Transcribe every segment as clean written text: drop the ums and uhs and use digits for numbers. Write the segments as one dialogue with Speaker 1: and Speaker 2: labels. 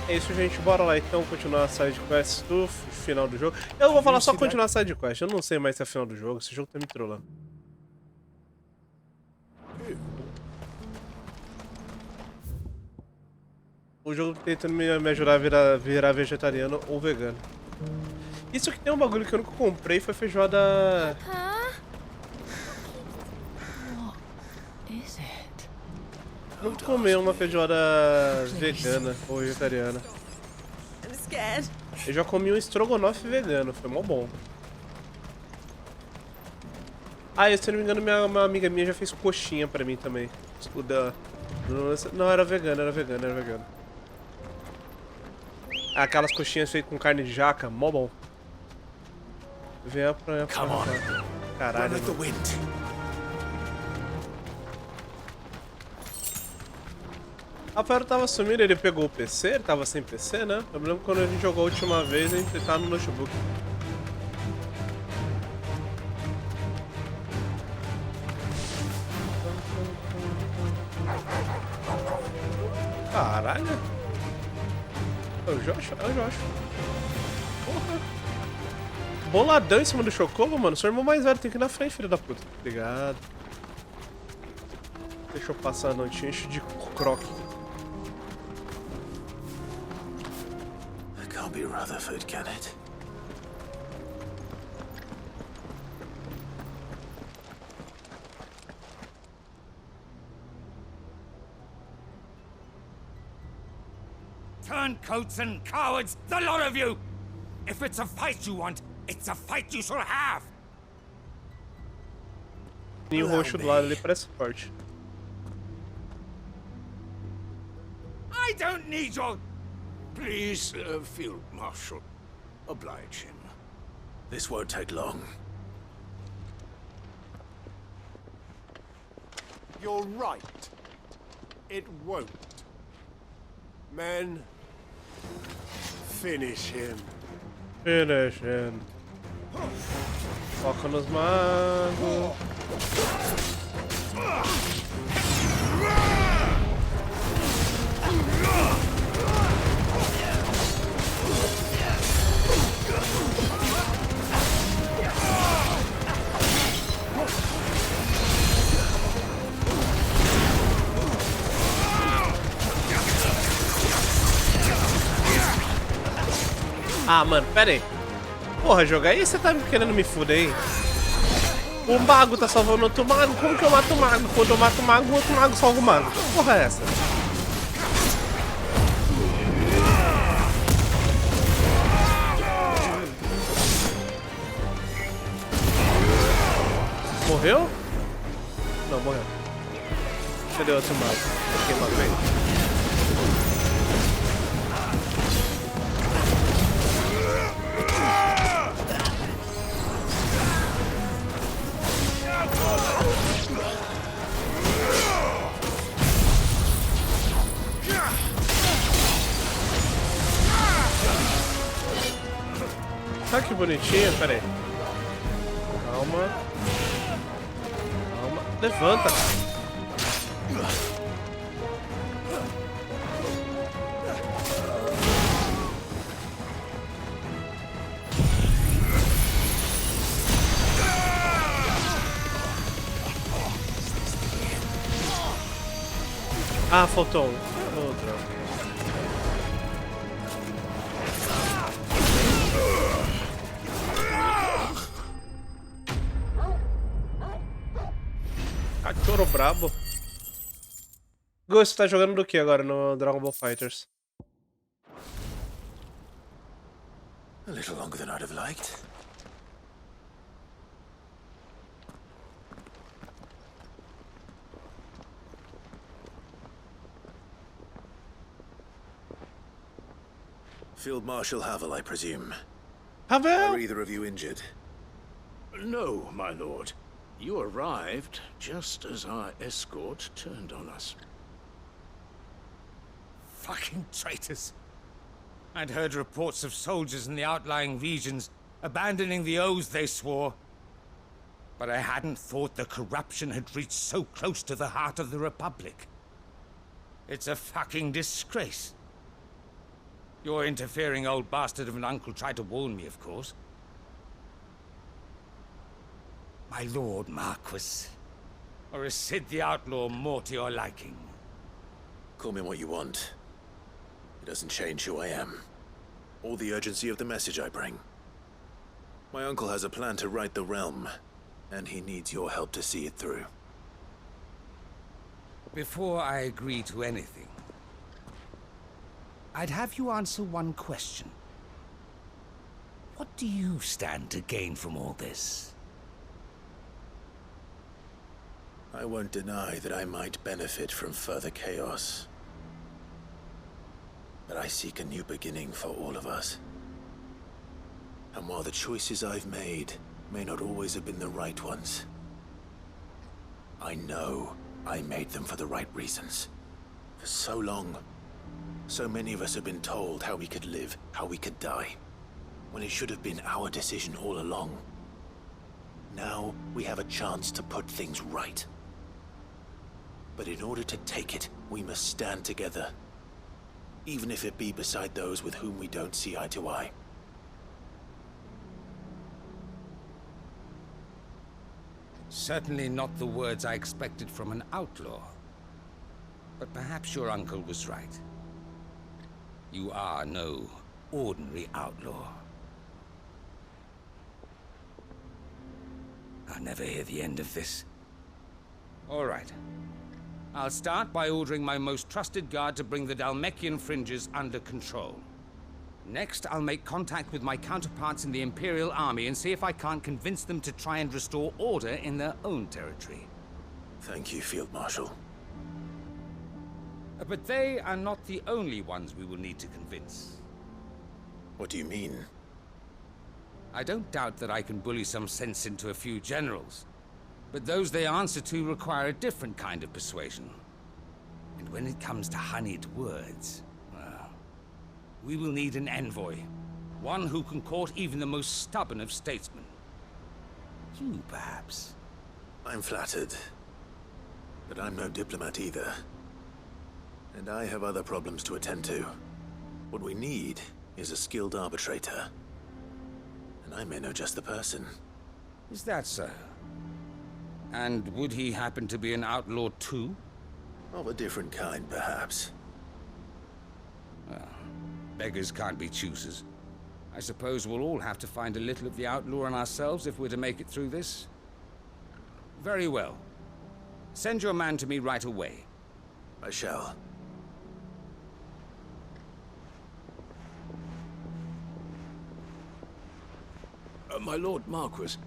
Speaker 1: É isso, gente. Bora lá então continuar a side quest do final do jogo. Eu vou falar só continuar a side quest. Eu não sei mais se é final do jogo. Esse jogo tá me trollando. O jogo tentando me ajudar a virar vegetariano ou vegano. Isso que tem um bagulho que eu nunca comprei foi feijoada. Nunca comi uma feijoada vegana ou vegetariana. Eu já comi um estrogonofe vegano, foi mó bom. Ah, e se eu não me engano, uma amiga minha já fez coxinha pra mim também. O da... Não, era vegano, era vegano, era vegano. Aquelas coxinhas feitas com carne de jaca, mó bom. Vem pra... Caralho. Rafael tava sumindo, ele pegou o PC, ele tava sem PC, né? Eu me lembro quando a gente jogou a última vez, a gente tava no notebook. Caralho. É o Josh? É o Josh. Porra. Boladão em cima do Chocobo, mano. Seu irmão mais velho tem que ir na frente, filho da puta. Obrigado. Deixa eu passar a noite, enche de croque.
Speaker 2: Can't be Rutherford, can it?
Speaker 3: Turncoats and cowards, the lot of you! If it's a fight you want, it's a fight you shall have!
Speaker 1: E o roxo do lado ali parece forte.
Speaker 3: I don't need your...
Speaker 2: Please, Field Marshal, oblige him. This won't take long.
Speaker 4: You're right. It won't. Men, finish him.
Speaker 1: Finish him. Foca nos magos. Ah, mano, pera aí. Porra, jogar aí você tá querendo me fuder, hein? O mago tá salvando outro mago? Como que eu mato o mago? Quando eu mato o mago, outro mago salva o mago. Que porra é essa? Morreu? Não, morreu. Cadê o outro mago? Quem matou ele? Ah, que bonitinho, pera aí. Calma. Calma. Levanta. Ah, faltou um. Outro. Cachorro brabo. Gus, você tá jogando do que agora no Dragon Ball Fighters?
Speaker 2: A little longer than I'd have liked. Field Marshal Havel, I presume.
Speaker 1: Havel!
Speaker 2: Are either of you injured?
Speaker 5: No, my lord. You arrived just as our escort turned on us.
Speaker 3: Fucking traitors. I'd heard reports of soldiers in the outlying regions abandoning the oaths they swore. But I hadn't thought the corruption had reached so close to the heart of the Republic. It's a fucking disgrace. Your interfering old bastard of an uncle tried to warn me, of course. My lord Marquis. Or is Sid the Outlaw more to your liking?
Speaker 6: Call me what you want. It doesn't change who I am, or the urgency of the message I bring. My uncle has a plan to right the realm, and he needs your help to see it through.
Speaker 3: Before I agree to anything, I'd have you answer one question. What do you stand to gain from all this?
Speaker 6: I won't deny that I might benefit from further chaos. But I seek a new beginning for all of us. And while the choices I've made may not always have been the right ones, I know I made them for the right reasons. For so long, so many of us have been told how we could live, how we could die, when it should have been our decision all along. Now we have a chance to put things right. But in order to take it, we must stand together. Even if it be beside those with whom we don't see eye to eye.
Speaker 3: Certainly not the words I expected from an outlaw. But perhaps your uncle was right. You are no ordinary outlaw. I'll never hear the end of this. All right. I'll start by ordering my most trusted guard to bring the Dalmekian fringes under control. Next, I'll make contact with my counterparts in the Imperial Army and see if I can't convince them to try and restore order in their own territory.
Speaker 6: Thank you, Field Marshal.
Speaker 3: But they are not the only ones we will need to convince.
Speaker 6: What do you mean?
Speaker 3: I don't doubt that I can bully some sense into a few generals. But those they answer to require a different kind of persuasion. And when it comes to honeyed words, well, we will need an envoy. One who can court even the most stubborn of statesmen. You, perhaps.
Speaker 6: I'm flattered. But I'm no diplomat either. And I have other problems to attend to. What we need is a skilled arbitrator. And I may know just the person.
Speaker 3: Is that so? And would he happen to be an outlaw too?
Speaker 6: Of a different kind, perhaps.
Speaker 3: Well, beggars can't be choosers. I suppose we'll all have to find a little of the outlaw in ourselves if we're to make it through this. Very well. Send your man to me right away.
Speaker 6: I shall.
Speaker 5: My Lord Marquis.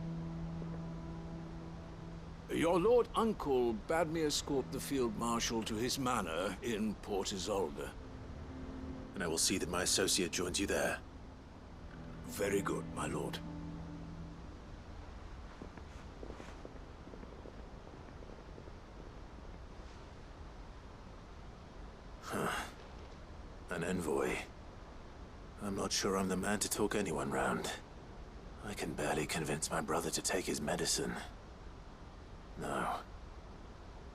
Speaker 5: Your Lord Uncle bade me escort the Field Marshal to his manor in Port Isolde.
Speaker 6: And I will see that my associate joins you there.
Speaker 5: Very good, my lord.
Speaker 6: An envoy. I'm not sure I'm the man to talk anyone round. I can barely convince my brother to take his medicine. No.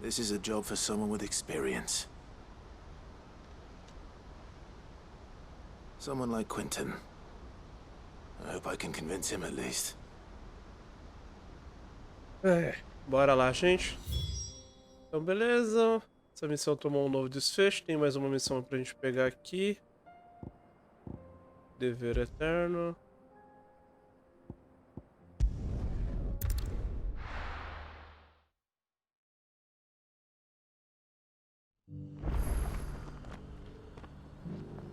Speaker 6: This is a job for someone with experience. Someone like Quentin. I hope I can convince him at least.
Speaker 1: Bora lá, gente. Então, beleza. Essa missão tomou um novo desfecho. Tem mais uma missão pra gente pegar aqui. Dever eterno.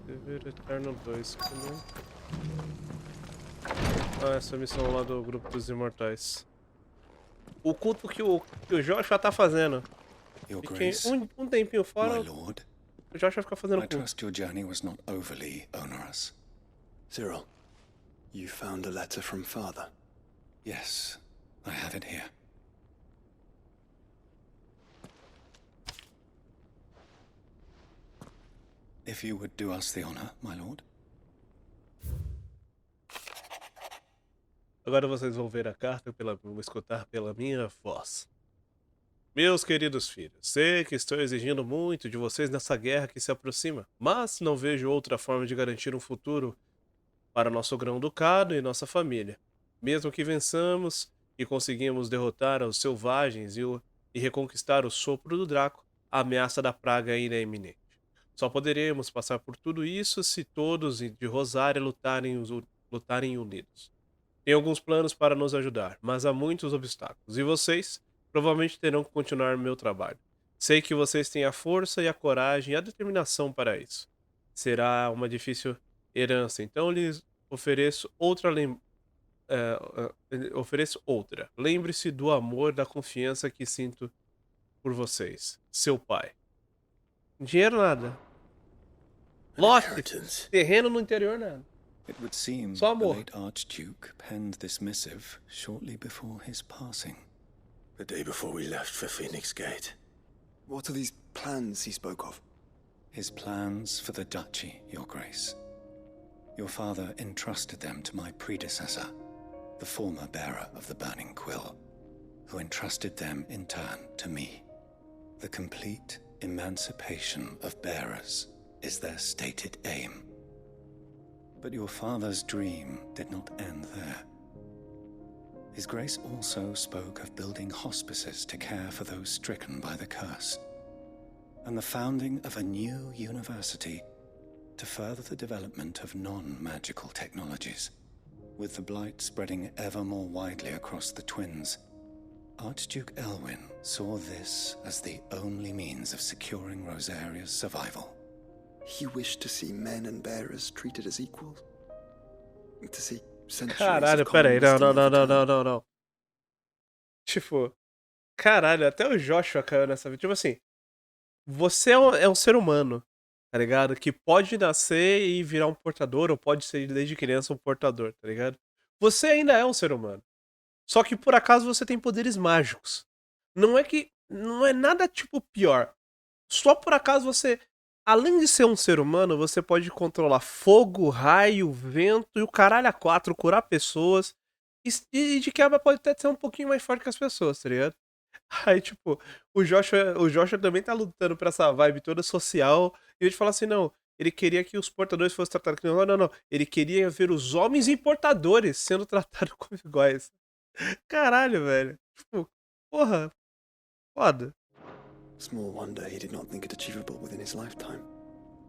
Speaker 1: Dever eterno 2, né? Ah, essa missão lá do grupo dos imortais. O culto que o Joshua tá fazendo.
Speaker 7: Your
Speaker 1: Fiquei
Speaker 7: Grace,
Speaker 1: um tempinho fora,
Speaker 7: my lord,
Speaker 1: o Joshua fica fazendo
Speaker 7: I
Speaker 1: culto.
Speaker 7: trust your journey was not overly onerous.
Speaker 8: Cyril, you found a letter from Father.
Speaker 7: Yes, I have it here. If you would do us the honor, my lord.
Speaker 1: Agora vocês vão ver a carta, vou escutar pela minha voz. Meus queridos filhos, sei que estou exigindo muito de vocês nessa guerra que se aproxima, mas não vejo outra forma de garantir um futuro para nosso grão-ducado e nossa família. Mesmo que vençamos e conseguimos derrotar os selvagens e reconquistar o sopro do Draco, a ameaça da praga ainda é iminente. Só poderemos passar por tudo isso se todos de Rosária lutarem unidos. Tem alguns planos para nos ajudar, mas há muitos obstáculos, e vocês provavelmente terão que continuar meu trabalho. Sei que vocês têm a força e a coragem e a determinação para isso. Será uma difícil herança, então lhes ofereço ofereço outra. Lembre-se do amor, da confiança que sinto por vocês. Seu pai. Dinheiro nada.
Speaker 6: An
Speaker 1: Lote.
Speaker 6: inheritance.
Speaker 1: Terreno no interior nada.
Speaker 7: It would seem
Speaker 1: Só
Speaker 7: the
Speaker 1: amor.
Speaker 7: late Archduke penned this missive shortly before his passing.
Speaker 6: The day before we left for Phoenix Gate.
Speaker 8: What are these plans he spoke of?
Speaker 7: His plans for the duchy, Your Grace. Your father entrusted them to my predecessor, the former bearer of the Burning Quill, who entrusted them in turn to me. The complete emancipation of bearers is their stated aim. But your father's dream did not end there. His Grace also spoke of building hospices to care for those stricken by the curse, and the founding of a new university to further the development of non-magical technologies. With the blight spreading ever more widely across the twins, Archduke Elwyn saw this as the only means of securing Rosaria's survival.
Speaker 8: He wished to see men and bearers treated as equals. To see centuries
Speaker 1: Caralho,
Speaker 8: of
Speaker 1: pera
Speaker 8: common
Speaker 1: aí. Não,
Speaker 8: wisdom
Speaker 1: não, não, não,
Speaker 8: overturned.
Speaker 1: não, não, não. Tipo, caralho, até o Joshua caiu nessa vida. Tipo assim, você é um ser humano, tá ligado? Que pode nascer e virar um portador, ou pode ser desde criança um portador, tá ligado? Você ainda é um ser humano. Só que por acaso você tem poderes mágicos. Não é que. Não é nada tipo pior. Só por acaso você. Além de ser um ser humano, você pode controlar fogo, raio, vento e o caralho a quatro, curar pessoas. E de quebra pode até ser um pouquinho mais forte que as pessoas, tá ligado? Aí, tipo, o Joshua também tá lutando pra essa vibe toda social. E a gente fala assim, não, ele queria que os portadores fossem tratados como. Não, não, não. Ele queria ver os homens importadores sendo tratados como iguais. Caralho, velho. Tipo, porra, foda.
Speaker 8: Small wonder he did not think it achievable within his lifetime.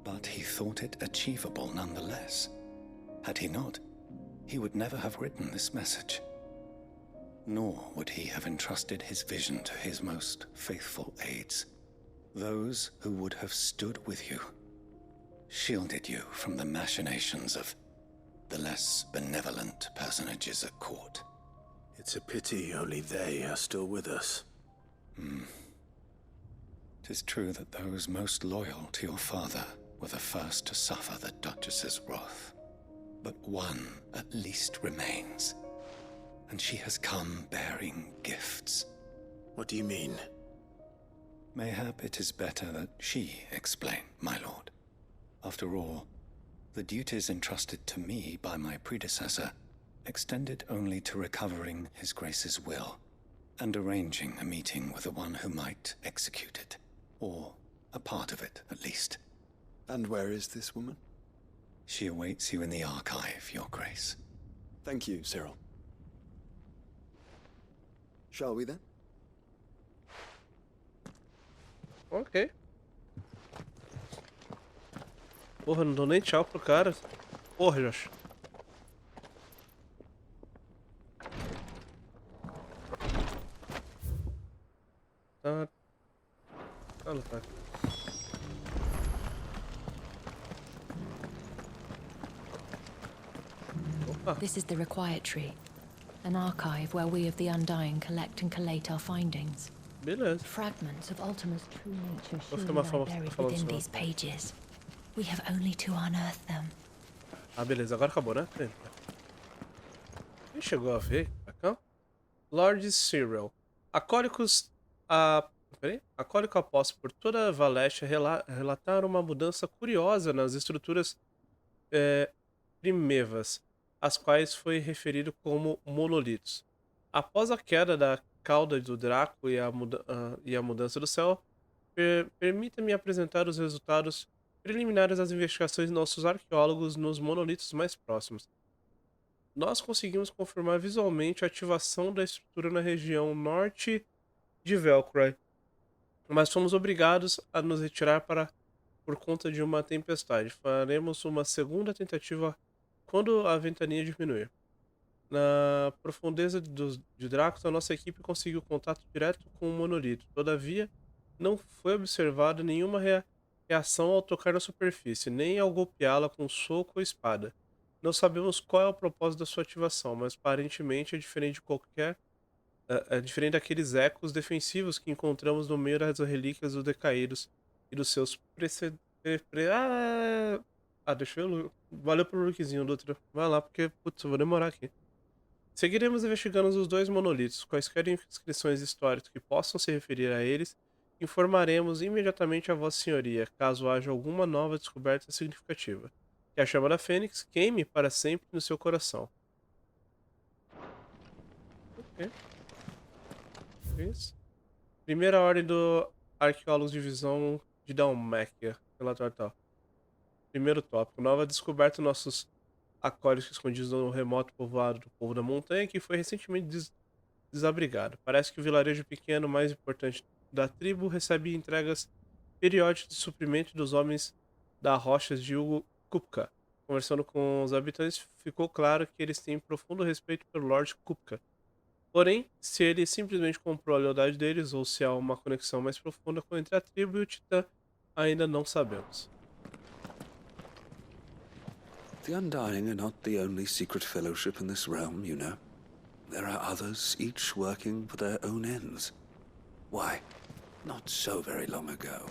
Speaker 7: But he thought it achievable nonetheless. Had he not, he would never have written this message. Nor would he have entrusted his vision to his most faithful aides, those who would have stood with you, shielded you from the machinations of the less benevolent personages at court.
Speaker 6: It's a pity only they are still with us.
Speaker 7: 'Tis true that those most loyal to your father were the first to suffer the Duchess's wrath. But one at least remains, and she has come bearing gifts.
Speaker 6: What do you mean?
Speaker 7: Mayhap it is better that she explain, my lord. After all, the duties entrusted to me by my predecessor extended only to recovering His Grace's will and arranging a meeting with the one who might execute it, or a part of it at least.
Speaker 8: And where is this woman?
Speaker 7: She awaits you in the archive, Your Grace.
Speaker 8: Thank you, Cyril. Shall we then?
Speaker 1: Ok. Porra, não dou nem tchau pro cara. Porra, Josh. Tá. Tá. Opa,
Speaker 9: This is the Requietry, an archive where we of the Undying collect and collate our findings.
Speaker 1: beleza.
Speaker 9: Fragments of Ultima's true nature
Speaker 1: Vou
Speaker 9: surely
Speaker 1: ficar uma
Speaker 9: lie
Speaker 1: fala-
Speaker 9: buried
Speaker 1: falando
Speaker 9: within
Speaker 1: só.
Speaker 9: these pages. We have only to unearth them.
Speaker 1: Ah, beleza. Agora acabou, né? Quem chegou a ver? Acá? Lord Cyril. Acólicos. Acólico após por toda a Valestia relataram uma mudança curiosa nas estruturas primevas, as quais foi referido como monolitos. Após a queda da cauda do Draco e a mudança do céu, permita-me apresentar os resultados preliminares das investigações de nossos arqueólogos nos monolitos mais próximos. Nós conseguimos confirmar visualmente a ativação da estrutura na região norte de Velcroy, mas fomos obrigados a nos retirar por conta de uma tempestade. Faremos uma segunda tentativa quando a ventania diminuir. Na profundeza de Dracos, a nossa equipe conseguiu contato direto com o monolito. Todavia, não foi observada nenhuma reação ao tocar na superfície, nem ao golpeá-la com soco ou espada. Não sabemos qual é o propósito da sua ativação, mas aparentemente é diferente de é diferente daqueles ecos defensivos que encontramos no meio das relíquias dos decaídos e dos seus deixa eu. Valeu pelo lookzinho, Dutra. Vai lá, porque, putz, eu vou demorar aqui. Seguiremos investigando os dois monolitos. Quaisquer inscrições históricas que possam se referir a eles, informaremos imediatamente a Vossa Senhoria, caso haja alguma nova descoberta significativa. Que a chama da Fênix queime para sempre no seu coração. Ok. Isso. Primeira ordem do Arqueólogos Divisão de Dalmácia. Relatório tal. Primeiro tópico. Nova descoberta nossos acólitos escondidos no remoto povoado do povo da montanha que foi recentemente desabrigado. Parece que o vilarejo pequeno mais importante da tribo recebe entregas periódicas de suprimento dos homens da rocha de Kupka. Conversando com os habitantes, ficou claro que eles têm profundo respeito pelo Lord Kupka. Porém, se ele simplesmente comprou a lealdade deles ou se há uma conexão mais profunda entre a tribo e o Titã, ainda não sabemos.
Speaker 8: The Undying are not the only secret fellowship in this realm, you know. There are others, each working for their own ends. Why, not so very long ago,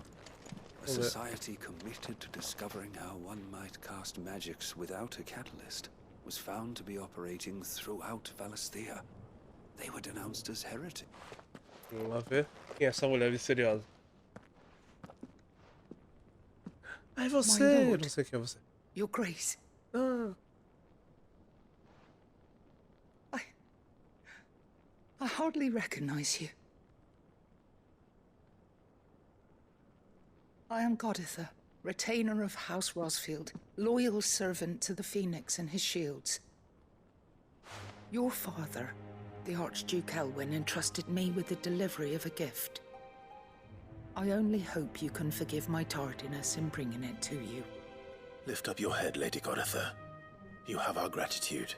Speaker 8: a society committed to discovering how one might cast magics without a catalyst was found to be operating throughout Valisthea. They were denounced as heretic.
Speaker 1: Vamos lá ver quem é essa mulher misteriosa. Ai, você! Eu não sei quem é você.
Speaker 10: Your Grace.
Speaker 1: Ah.
Speaker 10: I hardly recognize you. I am Goditha, retainer of House Rosfield, loyal servant to the Phoenix and his shields. Your father, the Archduke Elwyn, entrusted me with the delivery of a gift. I only hope you can forgive my tardiness in bringing it to you.
Speaker 6: Lift up your head, Lady Goditha. You have our gratitude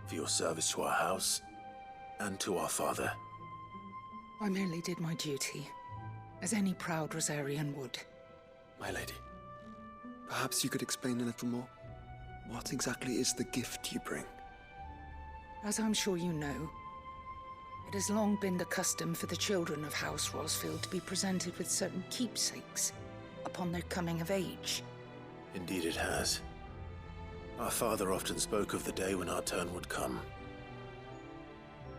Speaker 6: for your service to our house and to our father.
Speaker 10: I merely did my duty, as any proud Rosarian would.
Speaker 8: My lady, perhaps you could explain a little more? What exactly is the gift you bring?
Speaker 10: As I'm sure you know, it has long been the custom for the children of House Rosfield to be presented with certain keepsakes upon their coming of age.
Speaker 6: Indeed it has. Our father often spoke of the day when our turn would come.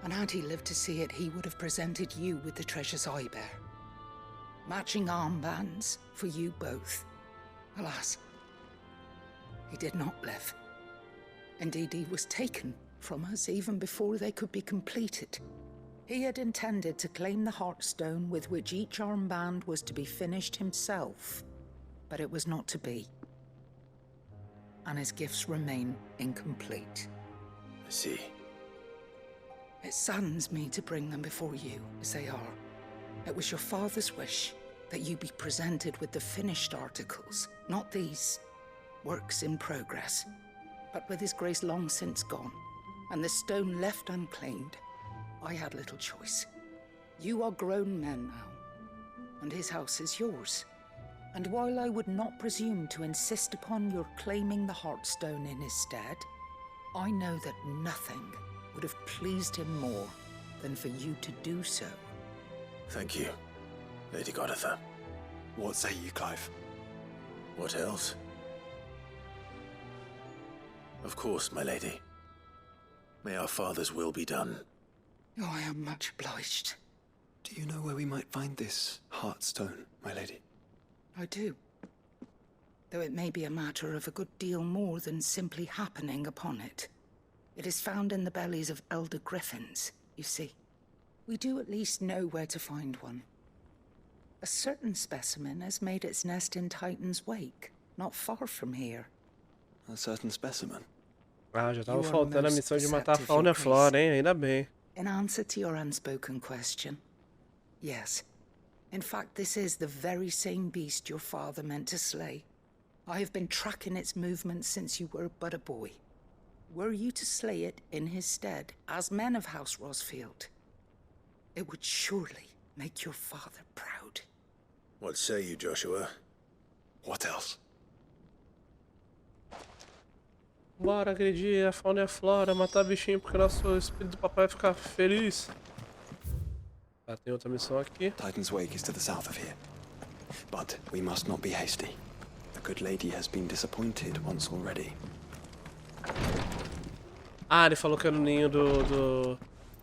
Speaker 10: And had he lived to see it, he would have presented you with the treasures I bear. Matching armbands for you both. Alas, he did not live. Indeed, he was taken from us even before they could be completed. He had intended to claim the Heartstone with which each armband was to be finished himself, but it was not to be. And his gifts remain incomplete.
Speaker 6: I see.
Speaker 10: It saddens me to bring them before you, as they are. It was your father's wish that you be presented with the finished articles, not these works in progress. But with his grace long since gone, and the stone left unclaimed, I had little choice. You are grown men now, and his house is yours. And while I would not presume to insist upon your claiming the Heartstone in his stead, I know that nothing would have pleased him more than for you to do so.
Speaker 6: Thank you, Lady Goditha.
Speaker 8: What say you, Clive?
Speaker 6: What else? Of course, my lady. May our father's will be done.
Speaker 10: Oh, I am much obliged.
Speaker 8: Do you know where we might find this Heartstone, my lady?
Speaker 10: I do. Though it may be a matter of a good deal more than simply happening upon it. It is found in the bellies of elder griffins, you see. We do at least know where to find one. A certain specimen has made its nest in Titan's Wake, not far from here.
Speaker 8: A certain specimen?
Speaker 1: Ah, já tava
Speaker 10: You are
Speaker 1: faltando a
Speaker 10: most
Speaker 1: missão de matar a
Speaker 10: perceptive,
Speaker 1: fauna e a
Speaker 10: Your
Speaker 1: flora, hein? Ainda bem.
Speaker 10: In answer to your unspoken question, yes. In fact, this is the very same beast your father meant to slay. I have been tracking its movements since you were but a boy. Were you to slay it in his stead, as men of House Rosfield, it would surely make your father proud.
Speaker 6: What say you, Joshua?
Speaker 8: What else?
Speaker 1: Bora agredir a fauna e a flora, matar bichinho porque nosso espírito do papai vai ficar feliz. Ah, tem outra missão aqui.
Speaker 8: Titan's Wake is to the south of here. But we must not be hasty. The good lady has been disappointed once already.
Speaker 1: Ah, ele falou que é no ninho do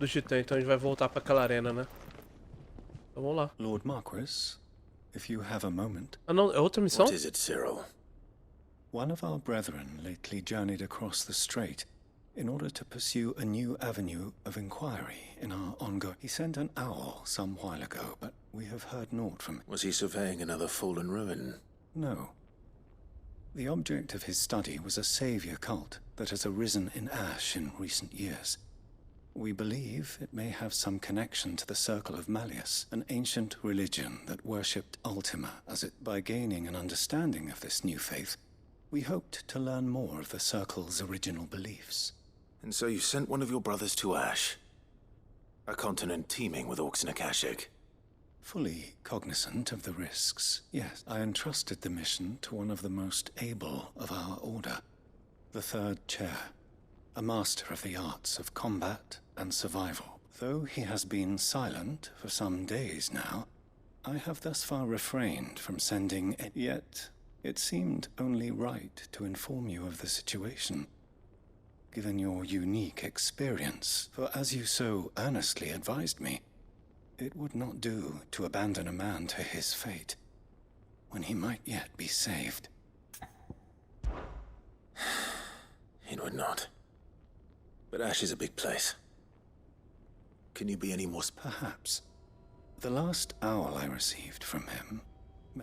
Speaker 1: Titã, então a gente vai voltar pra aquela arena, né? Então vamos lá.
Speaker 7: Lord Marquis, if you have a moment.
Speaker 1: Ah não, é outra missão?
Speaker 6: What is it, Cyril?
Speaker 7: One of our brethren lately journeyed across the strait in order to pursue a new avenue of inquiry in our ongoing... He sent an owl some while ago, but we have heard naught from him.
Speaker 6: Was he surveying another fallen ruin?
Speaker 7: No. The object of his study was a savior cult that has arisen in Ash in recent years. We believe it may have some connection to the Circle of Malleus, an ancient religion that worshipped Ultima as it... By gaining an understanding of this new faith, we hoped to learn more of the Circle's original beliefs.
Speaker 6: And so you sent one of your brothers to Ash? A continent teeming with orcs and Akashic?
Speaker 7: Fully cognizant of the risks, yes, I entrusted the mission to one of the most able of our order, the Third Chair, a master of the arts of combat and survival. Though he has been silent for some days now, I have thus far refrained from sending it. Yet, it seemed only right to inform you of the situation, given your unique experience, for as you so earnestly advised me, it would not do to abandon a man to his fate, when he might yet be saved.
Speaker 6: It would not. But Ash is a big place. Can you be any more
Speaker 7: Perhaps. The last owl I received from him,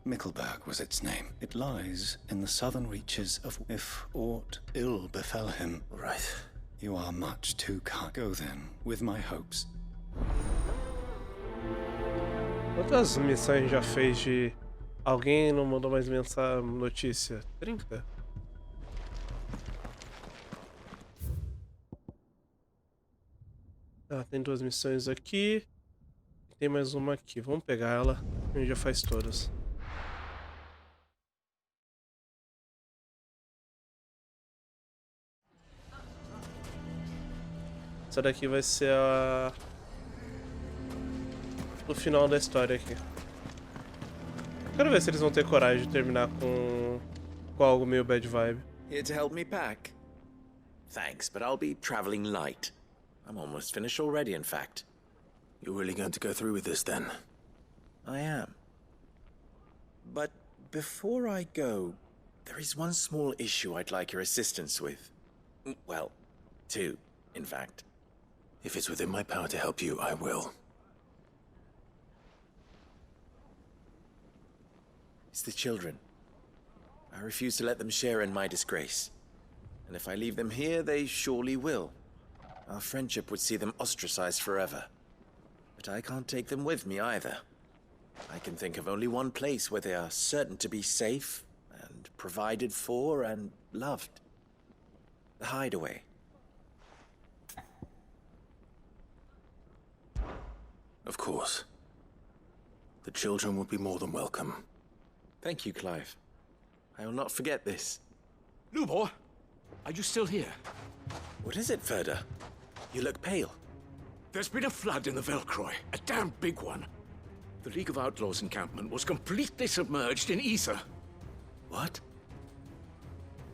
Speaker 7: Mickleburg was its name. It lies in the southern reaches of... If aught ill befell him...
Speaker 6: Right.
Speaker 7: You are much too kind. Go then, with my hopes.
Speaker 1: Quantas missões a gente já fez de... Alguém não mandou mais notícia? 30? Ah, tem 2 missões aqui. Tem mais uma aqui. Vamos pegar ela. A gente já faz todas. Essa daqui vai ser o final da história aqui. Quero ver se eles vão ter coragem de terminar com algo meio bad vibe.
Speaker 11: Here to help me pack? Thanks, but I'll be traveling light. I'm almost finished already, in fact.
Speaker 6: You're really going to go through with this, then?
Speaker 11: I am. But before I go, there is one small issue I'd like your assistance with. Well, 2, in fact.
Speaker 6: If it's within my power to help you, I will.
Speaker 11: It's the children. I refuse to let them share in my disgrace. And if I leave them here, they surely will. Our friendship would see them ostracized forever. But I can't take them with me either. I can think of only one place where they are certain to be safe, and provided for, and loved. The Hideaway.
Speaker 6: Of course. The children would be more than welcome.
Speaker 11: Thank you, Clive. I will not forget this.
Speaker 2: Lubor, are you still here?
Speaker 11: What is it, Ferda? You look pale.
Speaker 2: There's been a flood in the Velcroy, a damn big one. The League of Outlaws encampment was completely submerged in ether.
Speaker 11: What?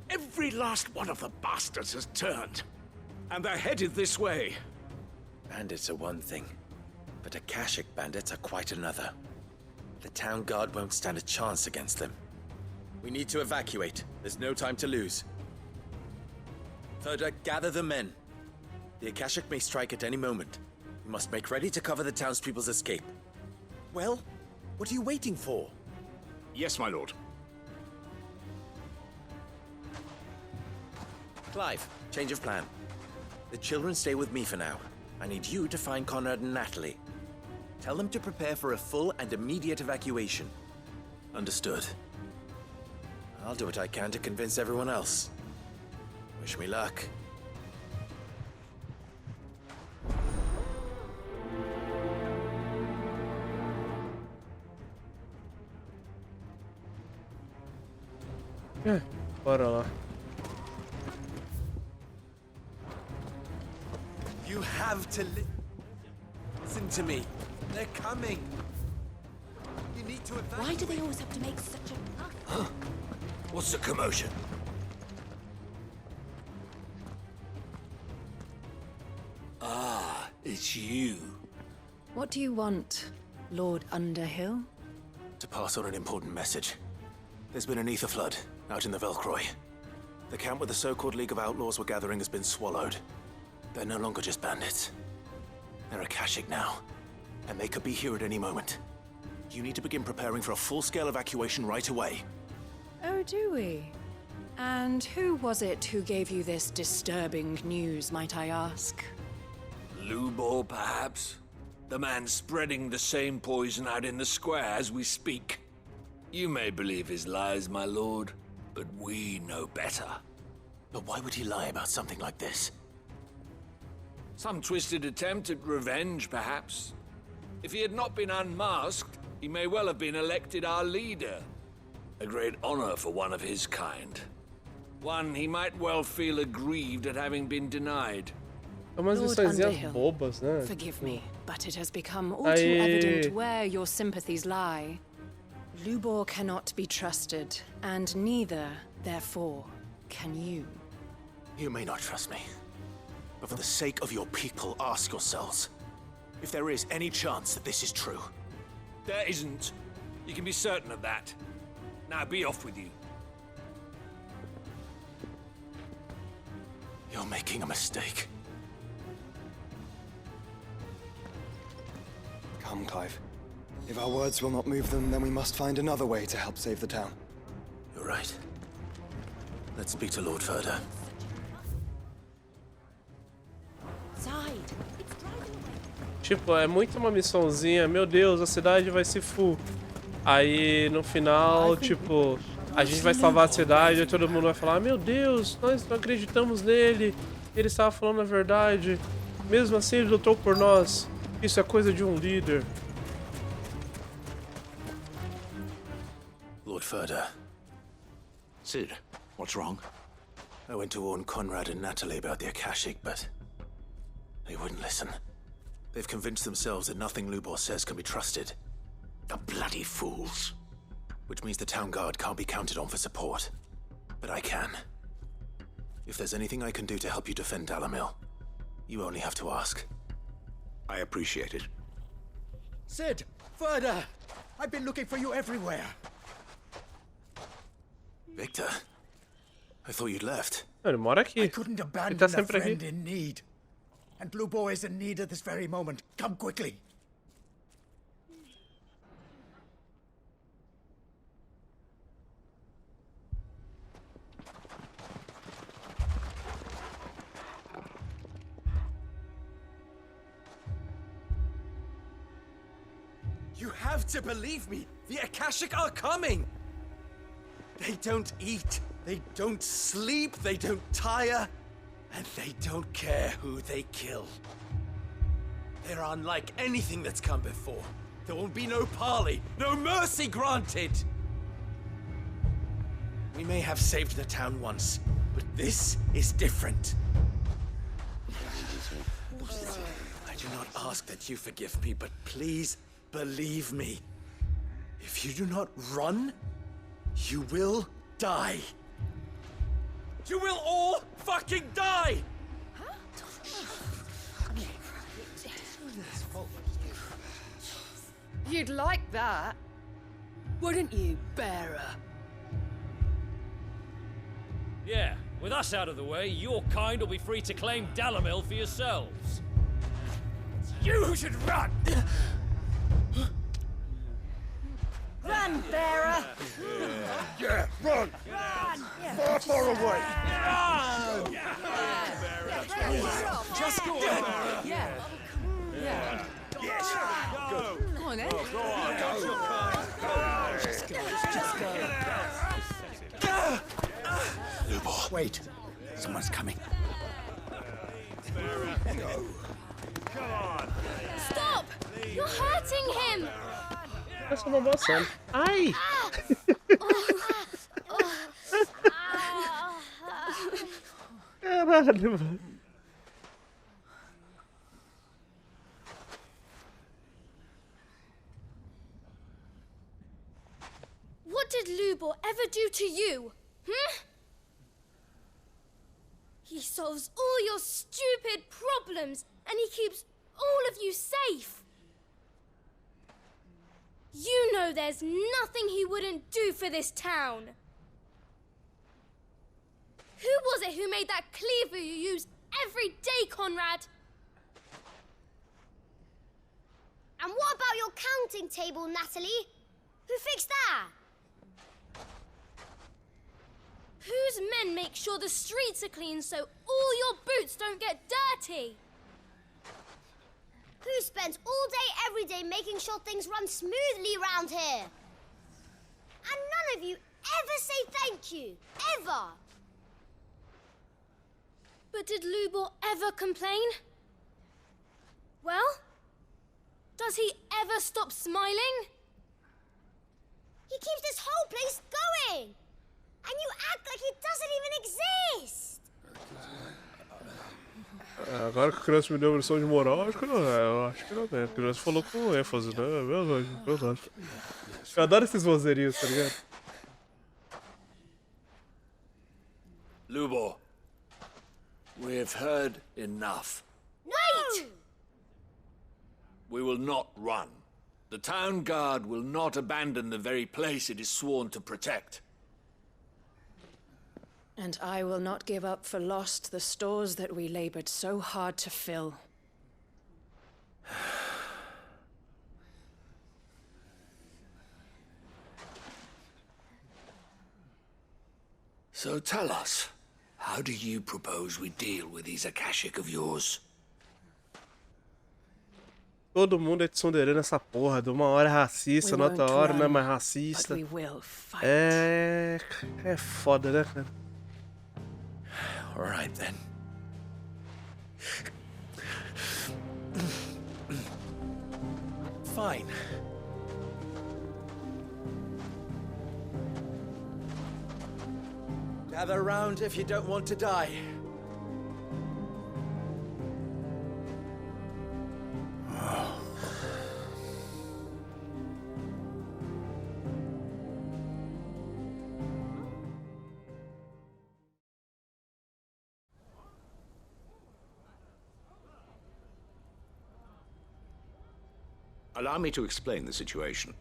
Speaker 2: Every last one of the bastards has turned. And they're headed this way.
Speaker 11: Bandits are one thing, but Akashic bandits are quite another. The town guard won't stand a chance against them. We need to evacuate. There's no time to lose. Ferda, gather the men. The Akashic may strike at any moment. We must make ready to cover the townspeople's escape. Well, what are you waiting for?
Speaker 2: Yes, my lord.
Speaker 11: Clive, change of plan. The children stay with me for now. I need you to find Conrad and Natalie. Tell them to prepare for a full and immediate evacuation.
Speaker 6: Understood.
Speaker 11: I'll do what I can to convince everyone else. Wish me luck.
Speaker 1: Bora lá.
Speaker 6: You have to listen to me. They're coming. You need to evacuate.
Speaker 9: Why do they always have to make such a...
Speaker 6: What's the commotion? Ah, it's you.
Speaker 9: What do you want, Lord Underhill?
Speaker 6: To pass on an important message. There's been an ether flood out in the Velcroy. The camp where the so-called League of Outlaws were gathering has been swallowed. They're no longer just bandits. They're Akashic now, and they could be here at any moment. You need to begin preparing for a full-scale evacuation right away.
Speaker 9: Oh, do we? And who was it who gave you this disturbing news, might I ask?
Speaker 12: Lubor, perhaps? The man spreading the same poison out in the square as we speak. You may believe his lies, my lord, but we know better.
Speaker 6: But why would he lie about something like this?
Speaker 12: Some twisted attempt at revenge, perhaps. If he had not been unmasked, he may well have been elected our leader. A great honor for one of his kind. One he might well feel aggrieved at having been denied.
Speaker 1: Umas
Speaker 9: Lord
Speaker 1: liçõezinhas
Speaker 9: Underhill,
Speaker 1: bobas, né?
Speaker 9: forgive me, but it has become all too evident where your sympathies lie. Lubor cannot be trusted, and neither, therefore, can you.
Speaker 6: You may not trust me, but for the sake of your people, ask yourselves if there is any chance that this is true.
Speaker 12: There isn't. You can be certain of that. Now be off with you.
Speaker 6: You're making a mistake.
Speaker 13: Come, Clive. If our words will not move them, then we must find another way to help save the town.
Speaker 6: You're right. Let's speak to Lord Ferda.
Speaker 1: Tipo, é muito uma missãozinha. Meu Deus, a cidade vai se full. Aí, no final, tipo, a gente vai salvar a cidade e todo mundo vai falar: meu Deus, nós não acreditamos nele. Ele estava falando a verdade. Mesmo assim, ele lutou por nós. Isso é coisa de um líder.
Speaker 6: Lord Ferda.
Speaker 2: Sid, what's wrong?
Speaker 6: I went to warn Conrad and Natalie about the Akashic, but they wouldn't listen. They've convinced themselves that nothing Lubor says can be trusted.
Speaker 2: The bloody fools.
Speaker 6: Which means the town guard can't be counted on for support. But I can. If there's anything I can do to help you defend Dalamil, you only have to ask.
Speaker 2: I appreciate it.
Speaker 4: Sid! Ferda! I've been looking for you everywhere.
Speaker 6: Victor? I thought you'd left.
Speaker 1: Ele mora aqui.
Speaker 4: I couldn't abandon
Speaker 1: tá
Speaker 4: a
Speaker 1: sempre
Speaker 4: friend
Speaker 1: aqui.
Speaker 4: in need. And Lubor is in need at this very moment. Come quickly.
Speaker 6: You have to believe me! The Akashic are coming! They don't eat, they don't sleep, they don't tire, and they don't care who they kill. They're unlike anything that's come before. There will be no parley, no mercy granted! We may have saved the town once, but this is different. I do not ask that you forgive me, but please believe me. If you do not run, you will die. You will all fucking die!
Speaker 9: You'd like that, wouldn't you, bearer?
Speaker 14: Yeah, with us out of the way, your kind will be free to claim Dalamil for yourselves.
Speaker 3: You should run!
Speaker 15: Run, bearer!
Speaker 3: Yeah, run!
Speaker 15: Run!
Speaker 3: Far away!
Speaker 15: Run!
Speaker 3: Just go on!
Speaker 15: Yeah. Yeah.
Speaker 3: Yes! Go!
Speaker 15: Come on, then.
Speaker 3: Go on! Go!
Speaker 15: Just go. Just go.
Speaker 6: Lubor, wait. Someone's coming.
Speaker 3: Go. Come on!
Speaker 16: Stop! You're hurting him!
Speaker 1: Essa é uma boa cena. Ai! Caralho, mano.
Speaker 16: What did Lubor ever do to you? He solves all your stupid problems and he keeps all of you safe. You know there's nothing he wouldn't do for this town. Who was it who made that cleaver you use every day, Conrad?
Speaker 17: And what about your counting table, Natalie? Who fixed that?
Speaker 16: Whose men make sure the streets are clean so all your boots don't get dirty?
Speaker 17: Who spends all day, every day making sure things run smoothly round here? And none of you ever say thank you. Ever.
Speaker 16: But did Lubor ever complain? Well, does he ever stop smiling?
Speaker 17: He keeps this whole place going. And you act like he doesn't even exist.
Speaker 1: Agora que a criança me deu uma lição de moral, acho que não é. Eu acho que não é. A criança falou com ênfase, né? É verdade, é verdade. Eu adoro esses vozerinhos, tá ligado?
Speaker 12: Lubor, we've heard enough.
Speaker 17: Wait!
Speaker 12: We will not run. The town guard will not abandon the very place it is sworn to protect.
Speaker 9: And I will not give up for lost the stores that we labored so hard to fill.
Speaker 12: So tell us, how do you propose we deal with these Akashic of yours?
Speaker 1: Todo mundo é tsundere nessa porra. De uma hora é racista, na outra hora não é mais racista. É foda, né, cara?
Speaker 6: All right, then. Fine.
Speaker 11: Gather round if you don't want to die.
Speaker 5: Allow me to explain the situation.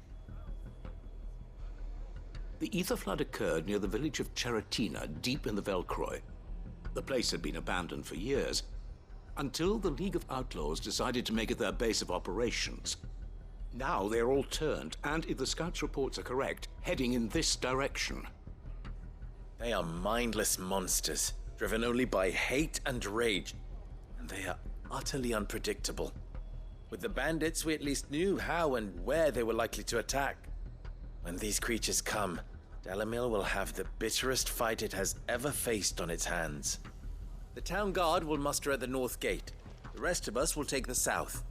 Speaker 5: The ether flood occurred near the village of Cheratina, deep in the Velcroy. The place had been abandoned for years, until the League of Outlaws decided to make it their base of operations. Now they're all turned, and if the scouts' reports are correct, heading in this direction.
Speaker 11: They are mindless monsters, driven only by hate and rage, and they are utterly unpredictable. With the bandits, we at least knew how and where they were likely to attack. When these creatures come, Dalamil will have the bitterest fight it has ever faced on its hands. The town guard will muster at the north gate. The rest of us will take the south.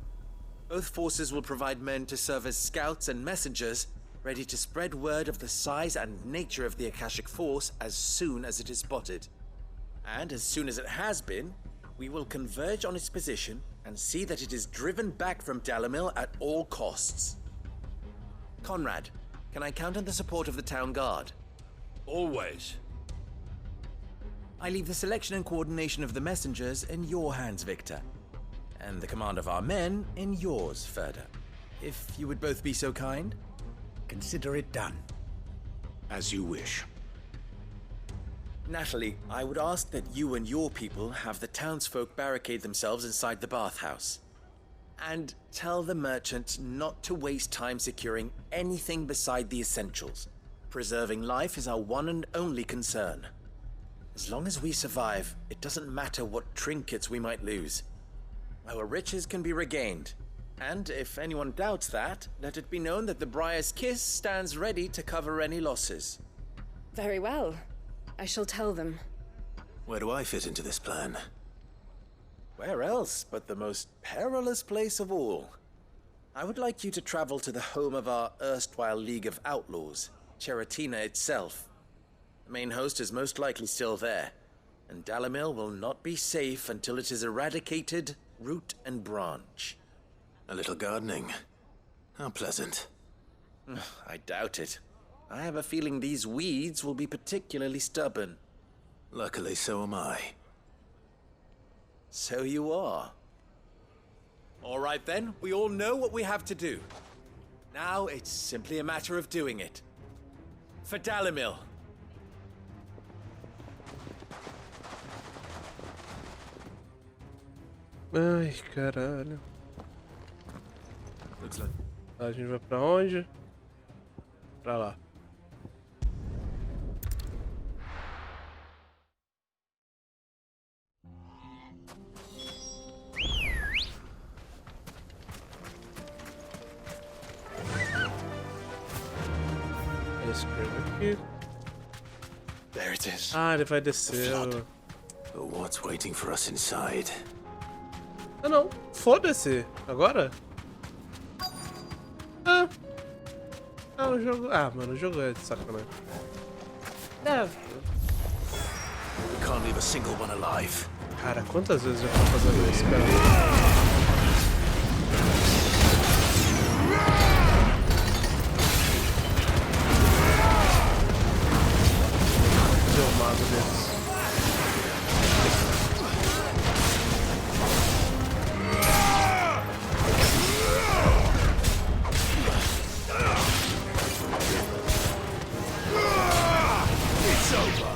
Speaker 11: Both forces will provide men to serve as scouts and messengers, ready to spread word of the size and nature of the Akashic force as soon as it is spotted. And as soon as it has been, we will converge on its position and see that it is driven back from Dalamil at all costs. Conrad, can I count on the support of the town guard?
Speaker 12: Always.
Speaker 11: I leave the selection and coordination of the messengers in your hands, Victor. And the command of our men in yours, Ferda. If you would both be so kind.
Speaker 5: Consider it done. As you wish.
Speaker 11: Natalie, I would ask that you and your people have the townsfolk barricade themselves inside the bathhouse. And tell the merchant not to waste time securing anything beside the essentials. Preserving life is our one and only concern. As long as we survive, it doesn't matter what trinkets we might lose. Our riches can be regained. And if anyone doubts that, let it be known that the Briar's Kiss stands ready to cover any losses.
Speaker 9: Very well. I shall tell them.
Speaker 6: Where do I fit into this plan?
Speaker 11: Where else but the most perilous place of all? I would like you to travel to the home of our erstwhile League of Outlaws, Cheratina itself. The main host is most likely still there, and Dalimil will not be safe until it is eradicated, root and branch.
Speaker 6: A little gardening. How pleasant.
Speaker 11: I doubt it. I have a feeling these weeds will be particularly stubborn.
Speaker 6: Luckily, so am I.
Speaker 11: So you are. All right then, we all know what we have to do. Now it's simply a matter of doing it. For Dalimil.
Speaker 1: Ai, caralho.
Speaker 6: Looks like...
Speaker 1: A gente vai pra onde? Pra lá. Escreve aqui.
Speaker 6: There it is.
Speaker 1: Ah, ele vai descer.
Speaker 6: But what's waiting for us inside?
Speaker 1: Ah, não. Foda-se. Agora? Ah. Ah, o jogo... Ah, mano, o jogo é de sacanagem. É.
Speaker 6: We can't leave a single one alive.
Speaker 1: Cara, quantas vezes eu tô fazendo isso, cara? Deles.
Speaker 6: It's over.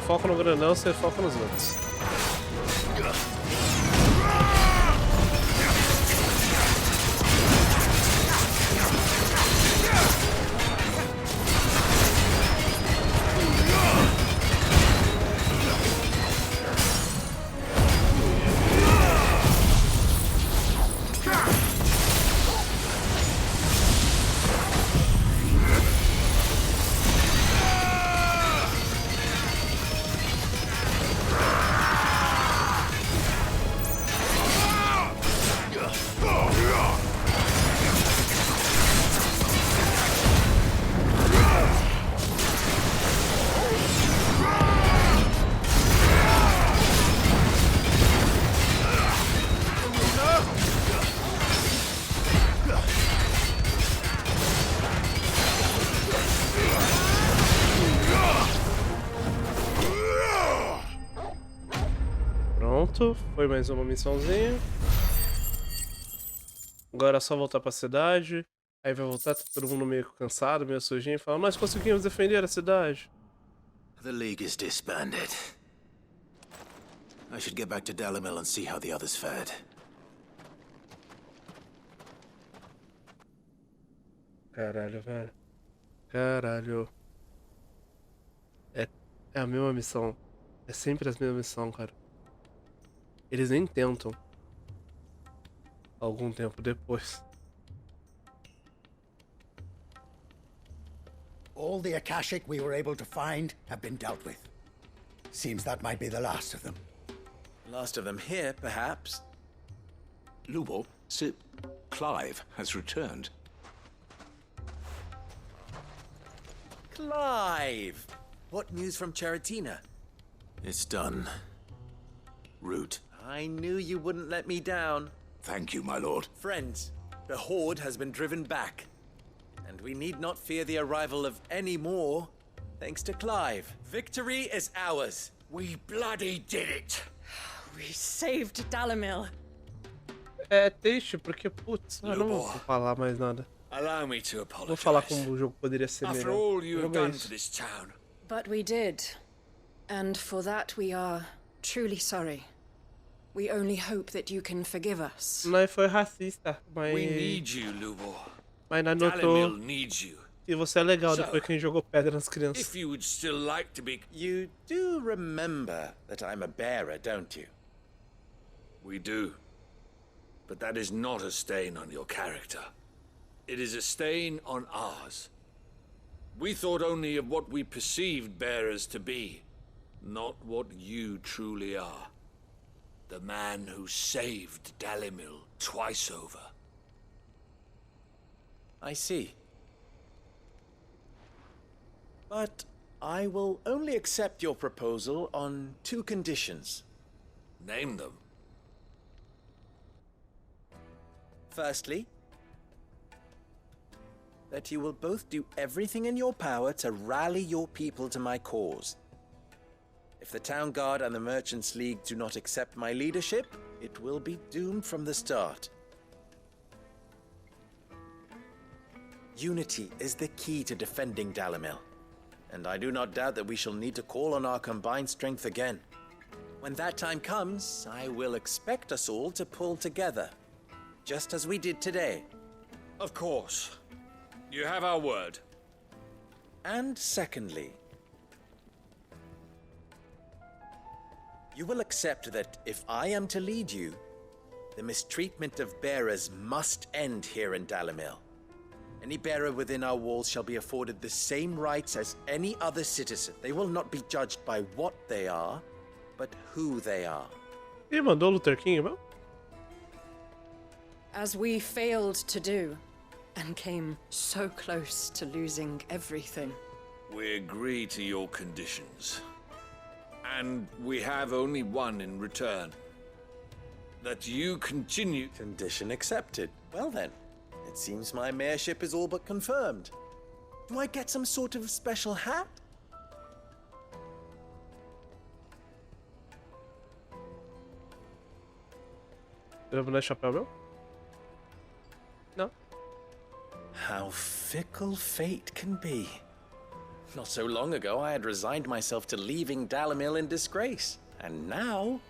Speaker 1: Foca no grandão, você foca nos outros. Foi mais uma missãozinha. Agora é só voltar pra cidade. Aí vai voltar, tá todo mundo meio cansado, meio sujinho. E fala, nós conseguimos defender a cidade.
Speaker 6: The League is disbanded. I should get back to Dalimil and see how the others fared.
Speaker 1: Caralho, velho. Caralho. É a mesma missão. É sempre a mesma missão, cara. Eles nem tentam. Algum tempo depois.
Speaker 4: All the Akashic we were able to find have been dealt with. Seems that might be the last of them.
Speaker 11: Last of them here, perhaps.
Speaker 5: Lubor, Sir Clive has returned.
Speaker 11: Clive! What news from Charatina?
Speaker 6: It's done. Root.
Speaker 11: I knew you wouldn't let me down.
Speaker 5: Thank you, my lord.
Speaker 11: Friends, the Horde has been driven back. And we need not fear the arrival of any more, thanks to Clive. Victory is ours.
Speaker 12: We bloody did it!
Speaker 9: We saved Dalimil.
Speaker 1: É triste porque, putz, eu não vou falar mais nada.
Speaker 12: Allow me to
Speaker 1: Vou falar
Speaker 12: apologize.
Speaker 1: como o jogo poderia ser
Speaker 12: After
Speaker 1: melhor.
Speaker 12: all you
Speaker 1: O
Speaker 12: have
Speaker 1: jogo é
Speaker 12: done for
Speaker 1: isso.
Speaker 12: this town.
Speaker 9: But we did. And for that we are truly sorry. We only hope that you can forgive us.
Speaker 1: Nós foi racista, mas...
Speaker 12: We need you, Lubor.
Speaker 1: Mas nós notou
Speaker 12: Dalimil needs you.
Speaker 1: que você é legal
Speaker 12: So,
Speaker 1: depois que a gente jogou pedra nas crianças.
Speaker 12: If you would still like to be...
Speaker 11: You do remember that I'm a bearer, don't you?
Speaker 12: We do. But that is not a stain on your character. It is a stain on ours. We thought only of what we perceived bearers to be, not what you truly are. The man who saved Dalimil twice over.
Speaker 11: I see. But I will only accept your proposal on 2 conditions.
Speaker 12: Name them.
Speaker 11: Firstly, that you will both do everything in your power to rally your people to my cause. If the Town Guard and the Merchants League do not accept my leadership, it will be doomed from the start. Unity is the key to defending Dalimil, and I do not doubt that we shall need to call on our combined strength again. When that time comes, I will expect us all to pull together, just as we did today.
Speaker 12: Of course. You have our word.
Speaker 11: And secondly, you will accept that if I am to lead you, the mistreatment of bearers must end here in Dalimil. Any bearer within our walls shall be afforded the same rights as any other citizen. They will not be judged by what they are, but who they are.
Speaker 1: Ele mandou o Luther King, irmão?
Speaker 9: As we failed to do, and came so close to losing everything.
Speaker 12: We agree to your conditions. And we have only one in return. That you continue...
Speaker 11: Condition accepted. Well then, it seems my mayorship is all but confirmed. Do I get some sort of special hat?
Speaker 1: Eu vou dar chapéu, meu? Não.
Speaker 11: How fickle fate can be. Not so long ago, I had resigned myself to leaving Dalimil in disgrace. And now,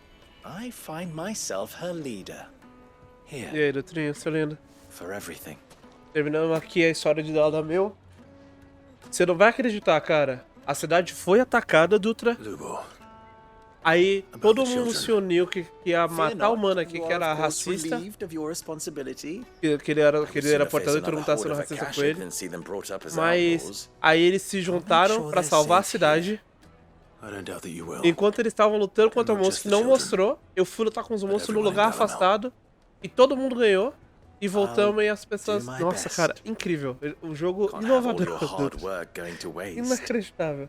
Speaker 11: I find myself her leader. Here.
Speaker 1: E aí, Doutrinho, seu lindo?
Speaker 11: For everything.
Speaker 1: Terminamos aqui a história de Dalimil. Você não vai acreditar, cara. A cidade foi atacada, Dutra. Aí todo mundo se uniu que ia matar o mano aqui, que era racista. Que ele era portador e todo mundo tá sendo racista com ele. Mas aí eles se juntaram pra salvar a cidade. Enquanto eles estavam lutando contra o monstro que não mostrou, eu fui lutar com os monstros no lugar afastado. E todo mundo ganhou. E voltamos e as pessoas... Nossa, cara, incrível. O jogo inovador. Inacreditável.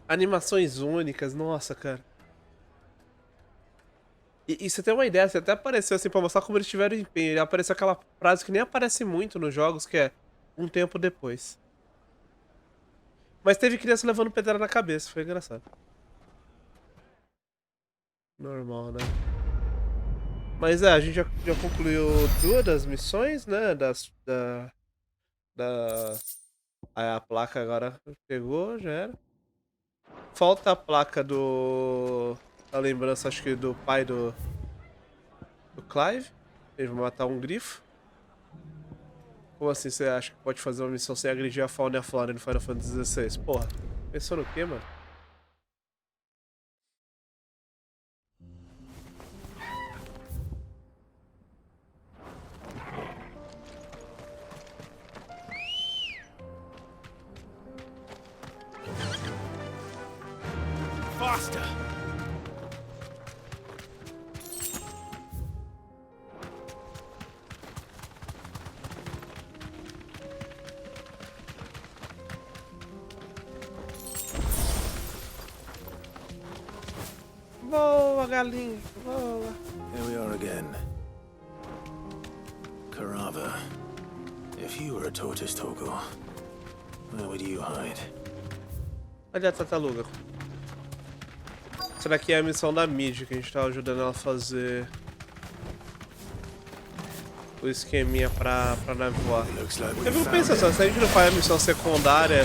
Speaker 1: Animações únicas, nossa, cara. E você tem uma ideia, você até apareceu assim pra mostrar como eles tiveram empenho. Ele apareceu aquela frase que nem aparece muito nos jogos, que é um tempo depois. Mas teve criança levando pedra na cabeça, foi engraçado. Normal, né? Mas a gente já concluiu 2 das missões, né? Aí a placa agora pegou, já era. Falta a placa a lembrança, acho que do pai do Clive. Eles vão matar um grifo. Como assim você acha que pode fazer uma missão sem agredir a fauna e a flora no Final Fantasy XVI? Porra, pensou no quê, mano?
Speaker 6: Faster!
Speaker 1: Voa, galinha, voa.
Speaker 6: Here we are again. Carava, if you were a tortoise talker, where would you hide?
Speaker 1: Olha a tartaruga. Será que é a missão da mídia que a gente tá ajudando ela a fazer o esqueminha pra nave voar? Eu fico pensando, se a gente não faz a missão secundária...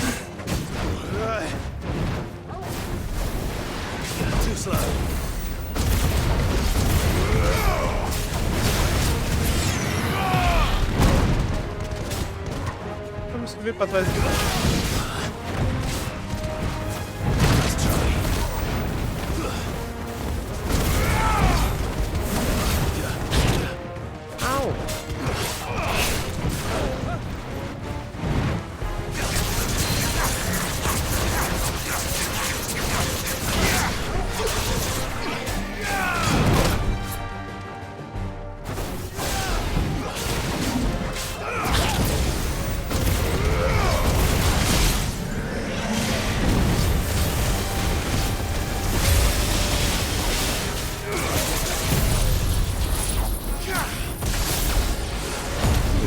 Speaker 6: Too slow.
Speaker 1: Vamos subir pra trás aqui. Au!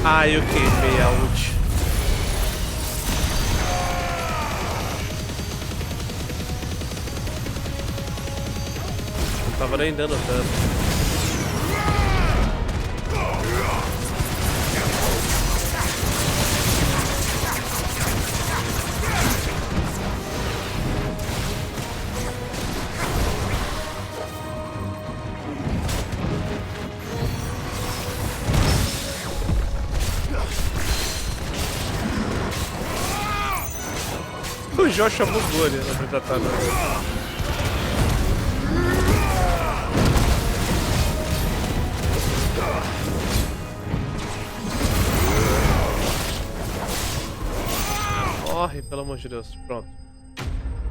Speaker 1: Ah, eu queimei a ult. Não tava nem dando dano. O Joshua bugou ali na apresentação. Morre, pelo amor de Deus. Pronto.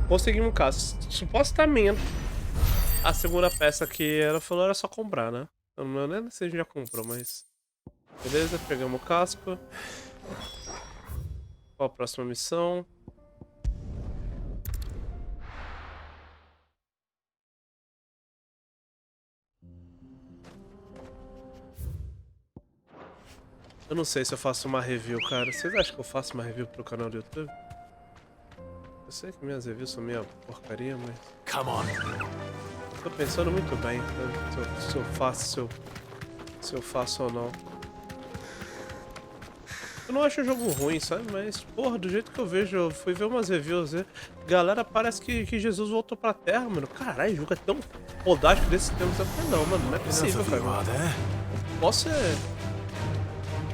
Speaker 1: Conseguimos um caso. Supostamente, a segunda peça que ela falou era só comprar, né? Eu não lembro se a gente já comprou, mas... Beleza, pegamos o casco. Qual a próxima missão? Eu não sei se eu faço uma review, cara. Vocês acham que eu faço uma review pro canal do YouTube? Eu sei que minhas reviews são meio porcaria, mas...
Speaker 6: Come on.
Speaker 1: Tô pensando muito bem, né? se eu faço ou não. Eu não acho o jogo ruim, sabe? Mas, porra, do jeito que eu vejo, eu fui ver umas reviews, né? Galera, parece que Jesus voltou pra Terra, mano. Caralho, o jogo é tão fodástico desse tempo. Eu falei, não, mano, não é possível, cara. Posso ser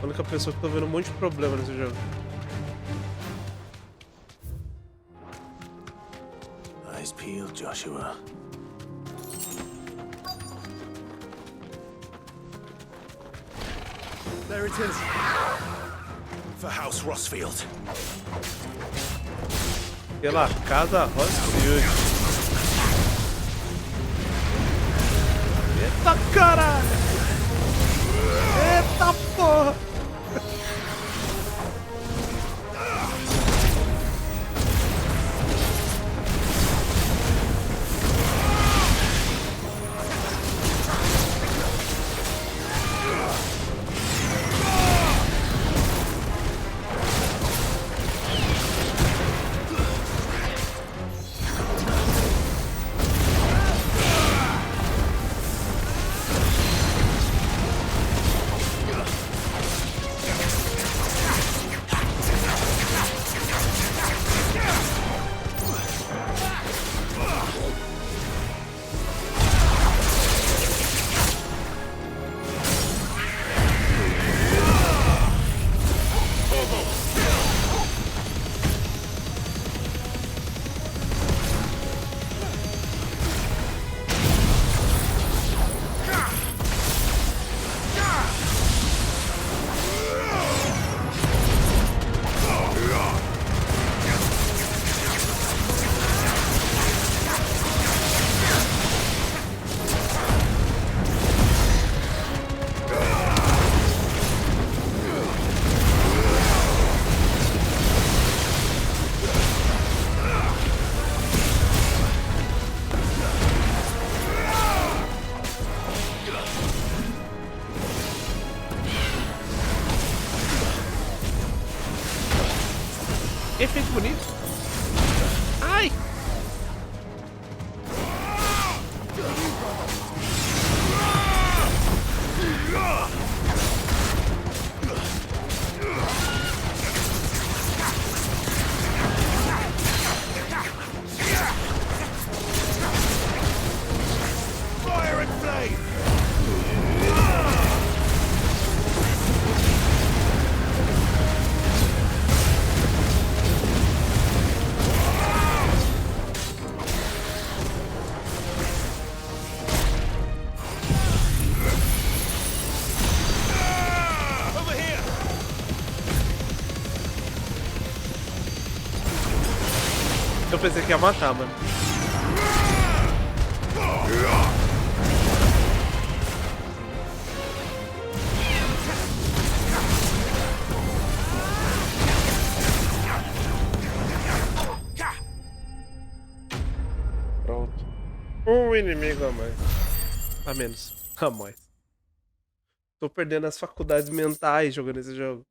Speaker 1: a única pessoa que tô vendo um monte de problema nesse jogo.
Speaker 6: Eyes peeled, Joshua.
Speaker 2: There it is. For House Rossfield.
Speaker 1: Pela casa Rossfield. Eita caralho! Eita porra!
Speaker 12: me! Fire and flame!
Speaker 1: Eu pensei que ia matar, mano. Pronto. Um inimigo a mais. A menos. A mais. Tô perdendo as faculdades mentais jogando esse jogo.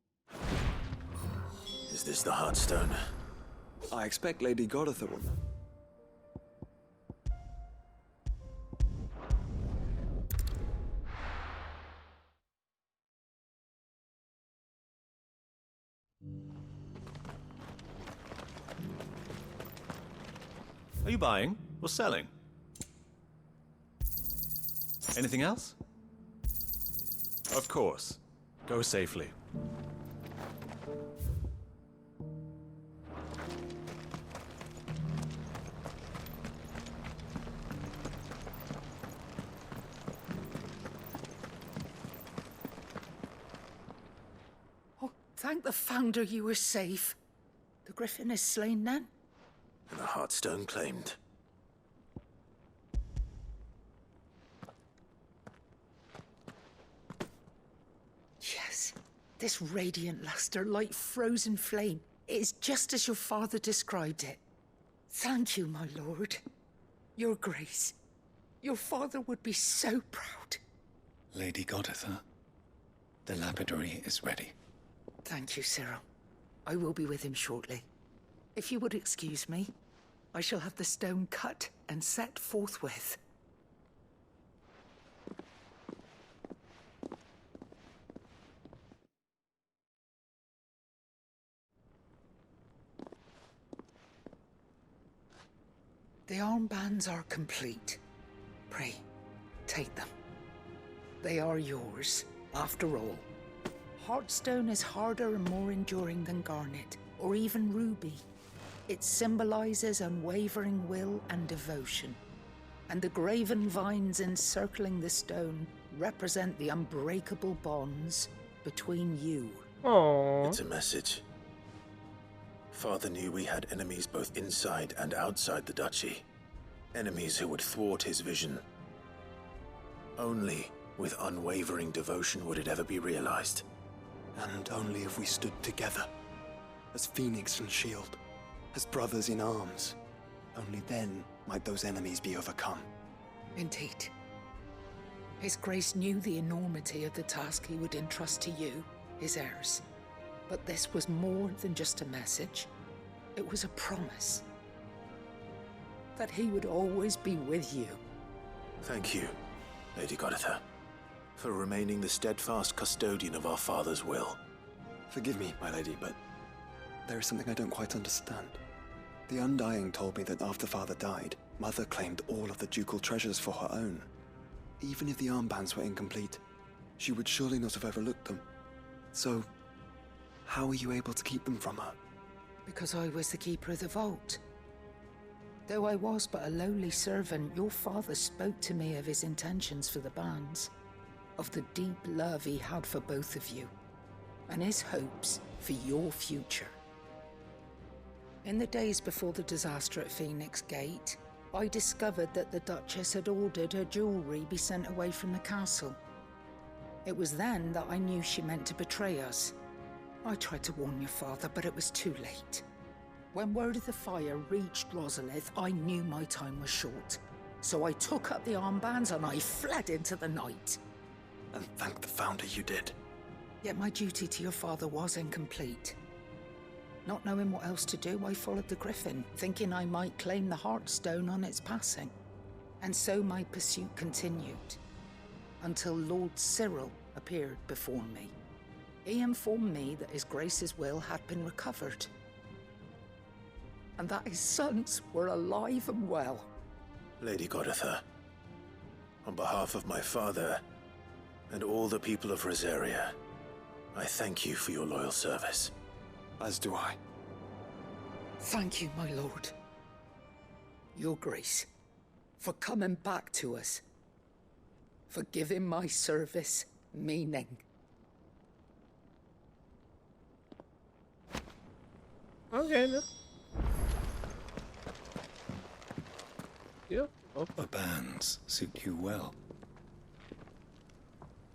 Speaker 6: Is this the Heartstone?
Speaker 13: I expect Lady Godotha will.
Speaker 18: Are you buying or selling? Anything else? Of course. Go safely.
Speaker 10: Oh, thank the Founder you were safe. The Griffin is slain then?
Speaker 6: And the Heartstone claimed.
Speaker 10: Yes. This radiant luster, like frozen flame, it is just as your father described it. Thank you, my lord. Your grace. Your father would be so proud.
Speaker 7: Lady Godotha, the lapidary is ready.
Speaker 10: Thank you, Cyril. I will be with him shortly. If you would excuse me, I shall have the stone cut and set forthwith. The armbands are complete. Pray, take them. They are yours, after all. Heartstone is harder and more enduring than garnet, or even ruby. It symbolizes unwavering will and devotion. And the graven vines encircling the stone represent the unbreakable bonds between you.
Speaker 1: Aww.
Speaker 6: It's a message. Father knew we had enemies both inside and outside the duchy. Enemies who would thwart his vision. Only with unwavering devotion would it ever be realized.
Speaker 13: And only if we stood together, as Phoenix and Shield, as brothers in arms. Only then might those enemies be overcome.
Speaker 10: Indeed. His Grace knew the enormity of the task he would entrust to you, his heirs. But this was more than just a message. It was a promise. That he would always be with you.
Speaker 6: Thank you, Lady Godotha, for remaining the steadfast custodian of our father's will.
Speaker 13: Forgive me, my lady, but there is something I don't quite understand. The Undying told me that after Father died, Mother claimed all of the ducal treasures for her own. Even if the armbands were incomplete, she would surely not have overlooked them. So, how were you able to keep them from her?
Speaker 10: Because I was the keeper of the vault. Though I was but a lowly servant, your father spoke to me of his intentions for the bands, of the deep love he had for both of you, and his hopes for your future. In the days before the disaster at Phoenix Gate, I discovered that the Duchess had ordered her jewelry be sent away from the castle. It was then that I knew she meant to betray us. I tried to warn your father, but it was too late. When word of the fire reached Rosalith, I knew my time was short. So I took up the armbands and I fled into the night.
Speaker 13: And thank the Founder you did.
Speaker 10: Yet my duty to your father was incomplete. Not knowing what else to do, I followed the griffin, thinking I might claim the Heartstone on its passing. And so my pursuit continued, until Lord Cyril appeared before me. He informed me that His Grace's will had been recovered, and that his sons were alive and well.
Speaker 6: Lady Goditha, on behalf of my father and all the people of Rosaria, I thank you for your loyal service.
Speaker 13: As do I.
Speaker 10: Thank you, my lord. Your Grace, for coming back to us, for giving my service meaning.
Speaker 1: Okay, né? Yeah.
Speaker 7: The bands suit you well.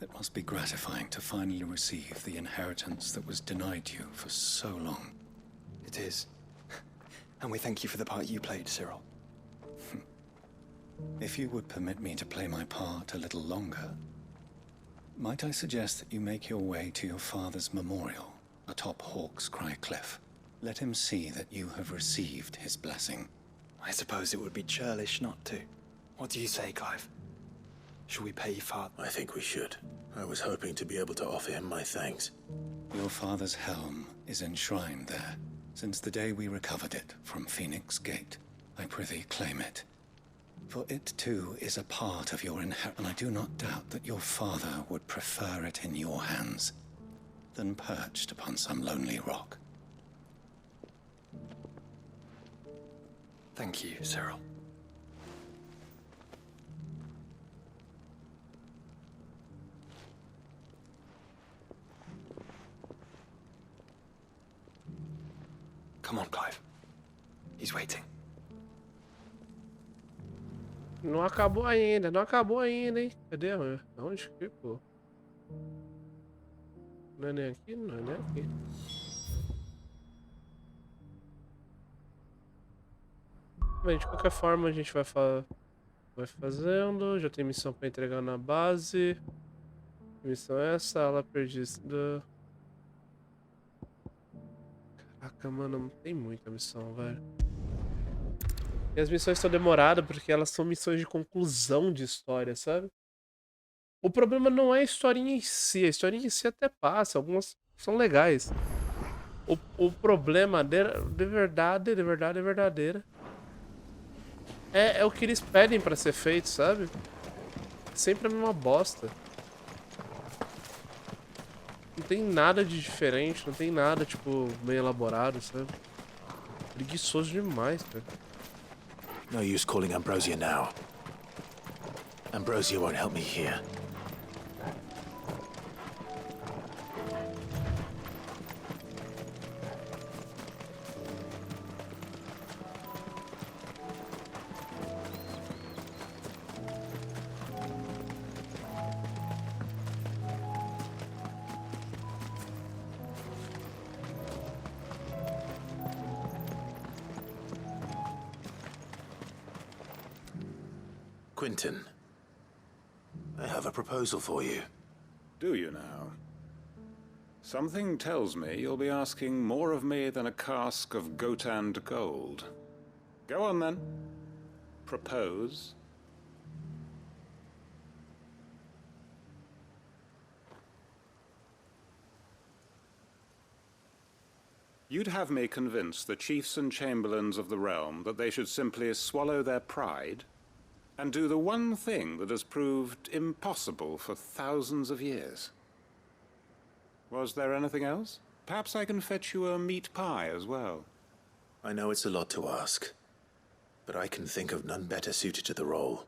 Speaker 7: It must be gratifying to finally receive the inheritance that was denied you for so long.
Speaker 13: It is. And we thank you for the part you played, Cyril.
Speaker 7: If you would permit me to play my part a little longer, might I suggest that you make your way to your father's memorial atop Hawk's Cry Cliff? Let him see that you have received his blessing.
Speaker 13: I suppose it would be churlish not to. What do you say, Clive? Shall we pay your father?
Speaker 6: I think we should. I was hoping to be able to offer him my thanks.
Speaker 7: Your father's helm is enshrined there since the day we recovered it from Phoenix Gate. I prithee claim it. For it too is a part of your inheritance, and I do not doubt that your father would prefer it in your hands than perched upon some lonely rock.
Speaker 13: Thank you, Cyril. Come on, Clive. He's waiting.
Speaker 1: Não acabou ainda, não acabou ainda, hein? Cadê? Aonde que, pô? Não é nem aqui, não é nem aqui. Bem, de qualquer forma a gente vai fazendo. Já tem missão pra entregar na base. Que missão é essa? Ala perdida. Caraca, mano, não tem muita missão, velho. E as missões estão demoradas porque elas são missões de conclusão de história, sabe? O problema não é a historinha em si. A historinha em si até passa, algumas são legais. O problema de verdade verdadeira é o que eles pedem pra ser feito, sabe? Sempre a mesma bosta. Não tem nada de diferente, não tem nada, tipo, meio elaborado, sabe? Preguiçoso demais, cara.
Speaker 6: No use calling Ambrosia now. Ambrosia won't help me here. Quentin, I have a proposal for you.
Speaker 19: Do you now? Something tells me you'll be asking more of me than a cask of Gotand gold. Go on then. Propose. You'd have me convince the chiefs and chamberlains of the realm that they should simply swallow their pride and do the one thing that has proved impossible for thousands of years. Was there anything else? Perhaps I can fetch you a meat pie as well.
Speaker 6: I know it's a lot to ask, but I can think of none better suited to the role.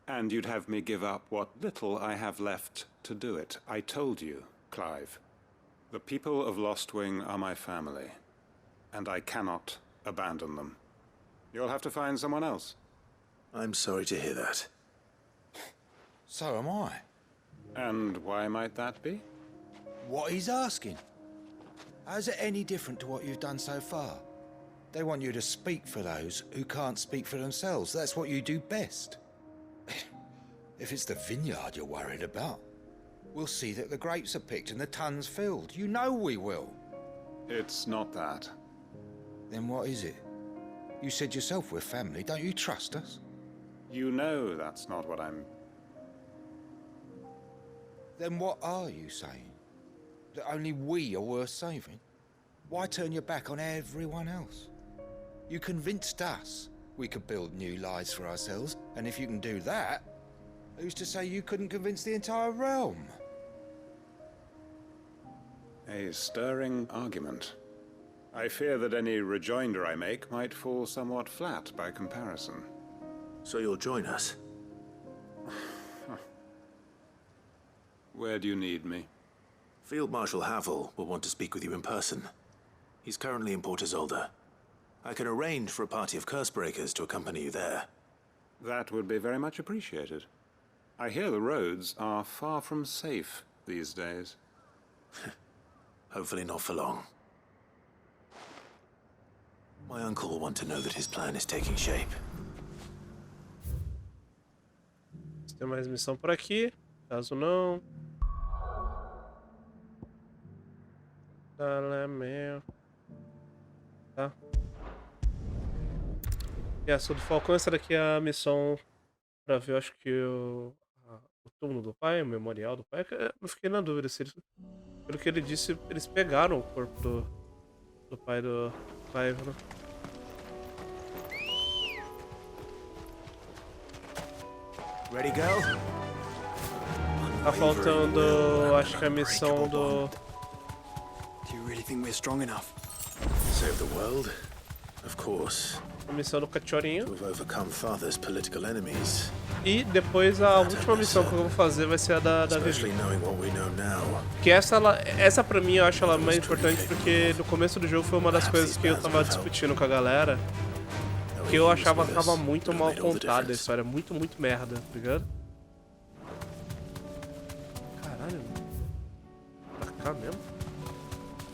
Speaker 19: And you'd have me give up what little I have left to do it. I told you, Clive. The people of Lostwing are my family, and I cannot abandon them. You'll have to find someone else.
Speaker 6: I'm sorry to hear that.
Speaker 20: So am I.
Speaker 19: And why might that be?
Speaker 20: What he's asking. How's it any different to what you've done so far? They want you to speak for those who can't speak for themselves. That's what you do best. If it's the vineyard you're worried about, we'll see that the grapes are picked and the tons filled. You know we will.
Speaker 19: It's not that.
Speaker 20: Then what is it? You said yourself we're family. Don't you trust us?
Speaker 19: You know that's not what I'm...
Speaker 20: Then what are you saying? That only we are worth saving? Why turn your back on everyone else? You convinced us we could build new lives for ourselves, and if you can do that, who's to say you couldn't convince the entire realm?
Speaker 19: A stirring argument. I fear that any rejoinder I make might fall somewhat flat by comparison.
Speaker 6: So you'll join us?
Speaker 19: Where do you need me?
Speaker 6: Field Marshal Havel will want to speak with you in person. He's currently in Port Isolde. I can arrange for a party of Cursebreakers to accompany you there.
Speaker 19: That would be very much appreciated. I hear the roads are far from safe these days.
Speaker 6: Hopefully not for long. My uncle will want to know that his plan is taking shape.
Speaker 1: Tem mais missão por aqui. Caso não. Tá. E essa do Falcão, essa daqui é a missão pra ver, eu acho que o túmulo do pai, o memorial do pai. Eu fiquei na dúvida se eles, pelo que ele disse, eles pegaram o corpo do pai do pai, né?
Speaker 6: Ready, girl?
Speaker 1: Tá faltando, acho que a missão do...
Speaker 13: Do you really think we're strong enough?
Speaker 6: Save the world? Of course.
Speaker 1: A missão do cachorrinho.
Speaker 6: We've overcome father's political enemies.
Speaker 1: E depois a última missão que eu vou fazer vai ser a da Vivi. Que essa pra mim eu acho ela mais importante porque no começo do jogo foi uma das coisas que eu tava discutindo com a galera. Que eu achava que tava muito mal contada a história, muito merda, tá ligado? Caralho, mano. Pra cá mesmo?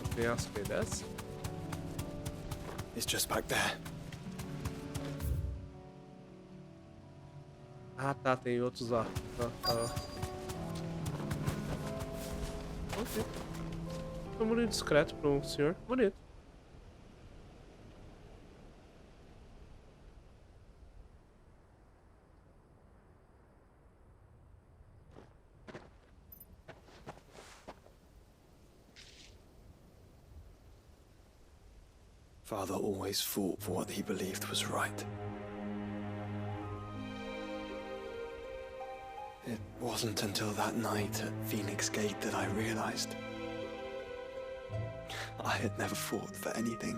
Speaker 1: Tem penhasco aí dessa?
Speaker 13: It's just back there.
Speaker 1: Ah tá, tem outros lá. Ok. Foi muito discreto pra um senhor. Bonito.
Speaker 13: Father always fought for what he believed was right. It wasn't until that night at Phoenix Gate that I realized I had never fought for anything.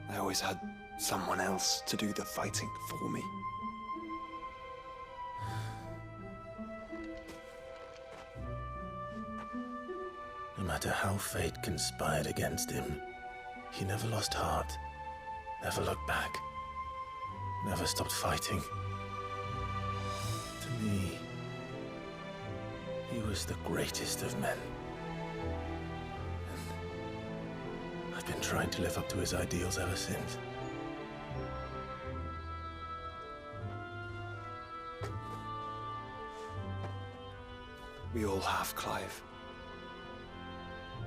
Speaker 13: I always had someone else to do the fighting for me.
Speaker 6: No matter how fate conspired against him, he never lost heart, never looked back, never stopped fighting. To me, he was the greatest of men. And I've been trying to live up to his ideals ever since.
Speaker 13: We all have, Clive.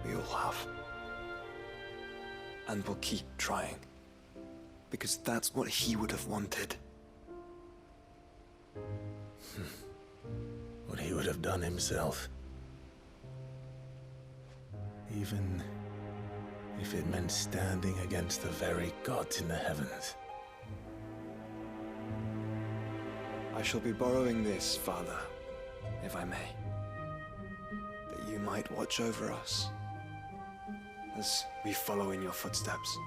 Speaker 13: We all have. And we'll keep trying. Because that's what he would have wanted.
Speaker 6: What he would have done himself. Even if it meant standing against the very gods in the heavens.
Speaker 13: I shall be borrowing this, Father, if I may. That you might watch over us as we follow in your footsteps.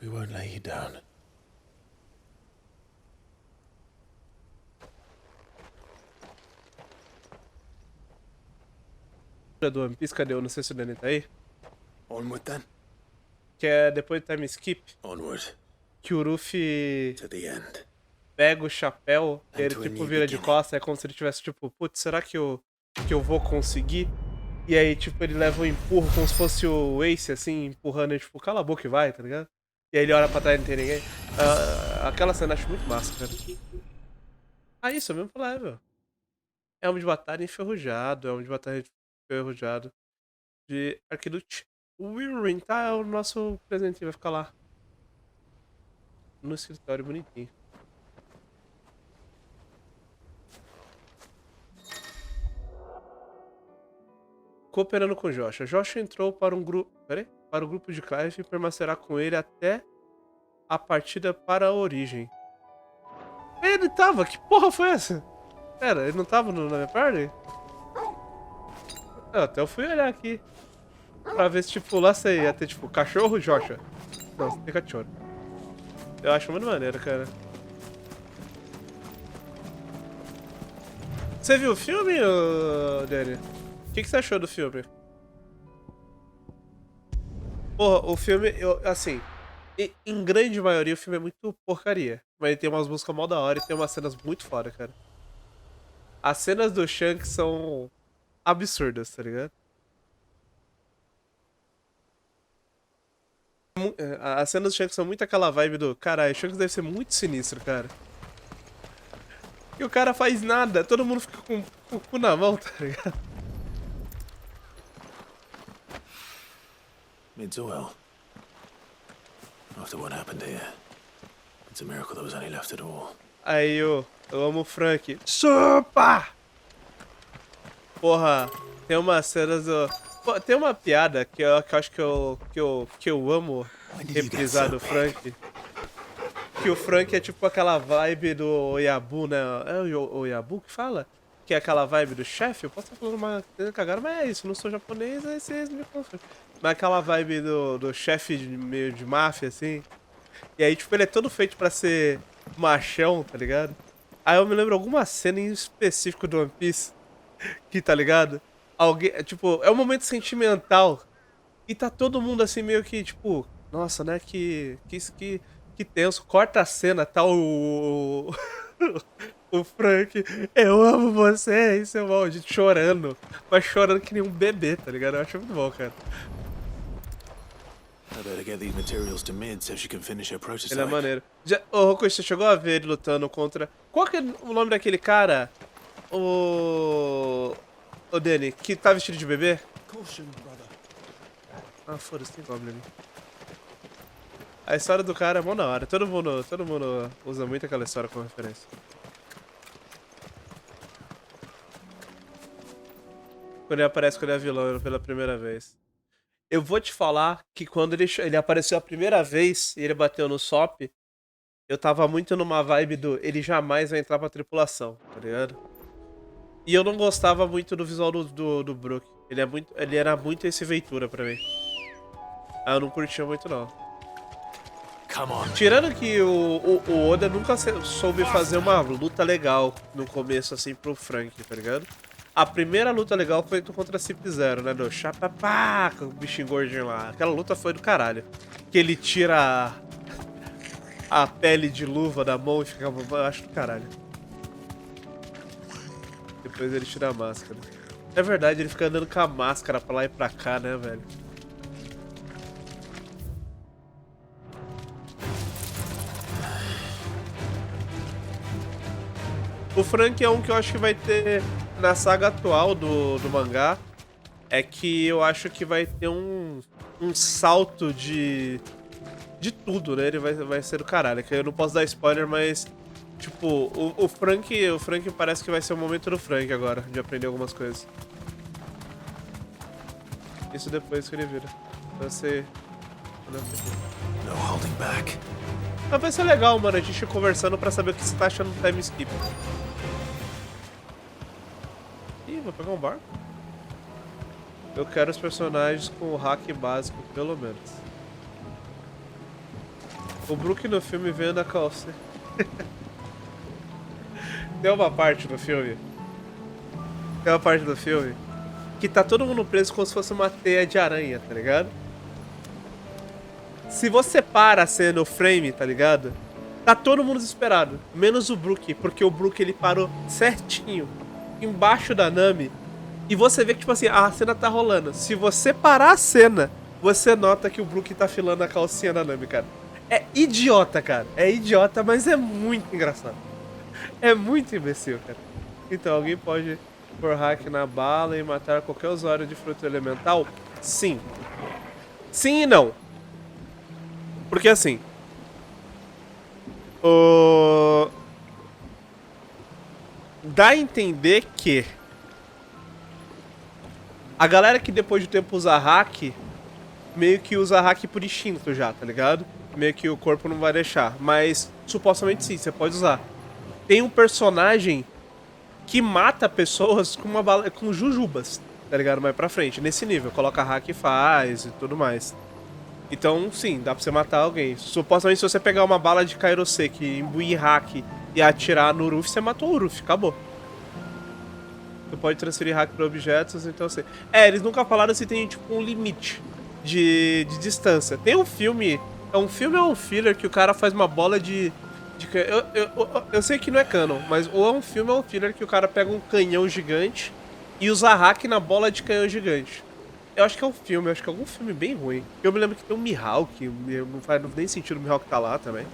Speaker 6: We won't lay you down.
Speaker 1: Do One Piece, cadê? Eu não sei se o Danny tá aí.
Speaker 6: Onward then?
Speaker 1: Que é depois do time skip.
Speaker 6: Onward.
Speaker 1: Que o Luffy
Speaker 6: To the end.
Speaker 1: pega o chapéu e ele
Speaker 6: to a
Speaker 1: tipo
Speaker 6: new
Speaker 1: vira de
Speaker 6: beginning.
Speaker 1: costas, é como se ele tivesse tipo, putz, será que eu vou conseguir? E aí tipo ele leva um empurro como se fosse o Ace assim, empurrando ele tipo, cala a boca e vai, tá ligado? E aí ele olha pra trás e não tem ninguém. Aquela cena eu acho muito massa, cara. Ah, isso, é o mesmo level. É um de batalha enferrujado, é um de batalha enferrujado de Arquidut. O Wirrin, tá? É o nosso presentinho, vai ficar lá. No escritório bonitinho. Cooperando com Joshua. Joshua entrou para um grupo. Para o grupo de Clive e permanecerá com ele até a partida para a origem. Ele tava? Que porra foi essa? Pera, ele não tava na minha party? Até eu fui olhar aqui. Pra ver se, tipo, lá você ia ter, tipo, cachorro, Joshua. Não, você tem cachorro. Eu acho muito maneiro, cara. Você viu o filme, Danny? O que você achou do filme? Porra, o filme, assim, em grande maioria o filme é muito porcaria. Mas ele tem umas músicas mó da hora e tem umas cenas muito foda, cara. As cenas do Shanks são absurdas, tá ligado? As cenas do Shanks são muito aquela vibe do... Caralho, o Shanks deve ser muito sinistro, cara. E o cara faz nada, todo mundo fica com o cu na mão, tá ligado?
Speaker 6: Midzoel. After what happened here, it's a miracle there was any left at all.
Speaker 1: Aí, eu amo o Frank. Sopa! Porra, tem umas cenas do... Pô, tem uma piada que eu acho que eu amo reprisar do Frank. Que o Frank é tipo aquela vibe do Oyabu, né? É o Oyabu que fala? Que é aquela vibe do chefe. Eu posso estar falando uma cagada, mas é isso. Não sou japonês, aí vocês me confundem. Mas aquela vibe do chefe meio de máfia, assim. E aí, tipo, ele é todo feito pra ser machão, tá ligado? Aí eu me lembro alguma cena em específico do One Piece. Que, tá ligado? Alguém, tipo, é um momento sentimental. E tá todo mundo assim meio que, tipo, nossa, né? Que tenso. Corta a cena, tá o Frank, eu amo você, seu maldito, chorando. Mas chorando que nem um bebê, tá ligado? Eu acho muito bom, cara.
Speaker 6: I better get these materials to Mid so she can finish her prototype.
Speaker 1: Ele é maneiro. Ô, Roku, você chegou a ver ele lutando contra... Qual que é o nome daquele cara? O Danny, que tá vestido de bebê?
Speaker 13: Caution, brother.
Speaker 1: Ah, foda-se, tem Goblin ali. A história do cara é mó da hora. Todo mundo usa muito aquela história como referência. Quando ele aparece quando ele é vilão pela primeira vez. Eu vou te falar que quando ele apareceu a primeira vez e ele bateu no Sop, eu tava muito numa vibe do ele jamais vai entrar pra tripulação, tá ligado? E eu não gostava muito do visual do Brook. Ele era muito esse Ventura pra mim. Aí eu não curtia muito não. Tirando que o Oda nunca soube fazer uma luta legal no começo, assim, pro Frank, tá ligado? A primeira luta legal foi contra Cip-Zero, né? Do chapapá, com o bichinho gordinho lá. Aquela luta foi do caralho. Que ele tira a pele de luva da mão e fica... Eu acho do caralho. Depois ele tira a máscara. É verdade, ele fica andando com a máscara pra lá e pra cá, né, velho? O Frank é um que eu acho que vai ter na saga atual do mangá. É que eu acho que vai ter um salto de tudo, né? Ele vai ser do caralho. Que eu não posso dar spoiler, mas tipo, o Frank parece que vai ser o momento do Frank agora, de aprender algumas coisas. Isso depois que ele vira. Vai ser...
Speaker 6: No holding back.
Speaker 1: Mas vai ser legal, mano, a gente conversando pra saber o que você tá achando do time skip. Ih, vou pegar um barco. Eu quero os personagens com o hack básico, pelo menos. O Brook no filme veio na calça. Tem uma parte do filme que tá todo mundo preso como se fosse uma teia de aranha, tá ligado? Se você para a cena no frame, tá ligado? Tá todo mundo desesperado, menos o Brook, porque o Brook ele parou certinho embaixo da Nami. E você vê que, tipo assim, a cena tá rolando. Se você parar a cena, você nota que o Brook tá filando a calcinha da Nami, cara. É idiota, cara. É idiota, mas é muito engraçado. É muito imbecil, cara. Então, alguém pode pôr hack na bala e matar qualquer usuário de fruto elemental? Sim. Sim e não. Porque assim... Dá a entender que... A galera que depois de tempo usa hack... Meio que usa hack por instinto já, tá ligado? Meio que o corpo não vai deixar. Mas, supostamente sim, você pode usar. Tem um personagem que mata pessoas com uma bala, com jujubas, tá ligado? Mais pra frente, nesse nível. Coloca hack e faz e tudo mais. Então, sim, dá pra você matar alguém. Supostamente, se você pegar uma bala de Kairoseki, imbuir hack e atirar no Ruffy, você matou o Ruffy, acabou. Você pode transferir hack pra objetos, então assim... eles nunca falaram se tem, tipo, um limite de distância. Tem um filme... É um filme ou um filler que o cara faz uma bola de eu sei que não é canon, mas ou é um filme ou é um filler que o cara pega um canhão gigante e usa hack na bola de canhão gigante. Eu acho que é um filme, eu acho que é algum filme bem ruim. Eu me lembro que tem um Mihawk, não faz nem sentido o Mihawk tá lá também.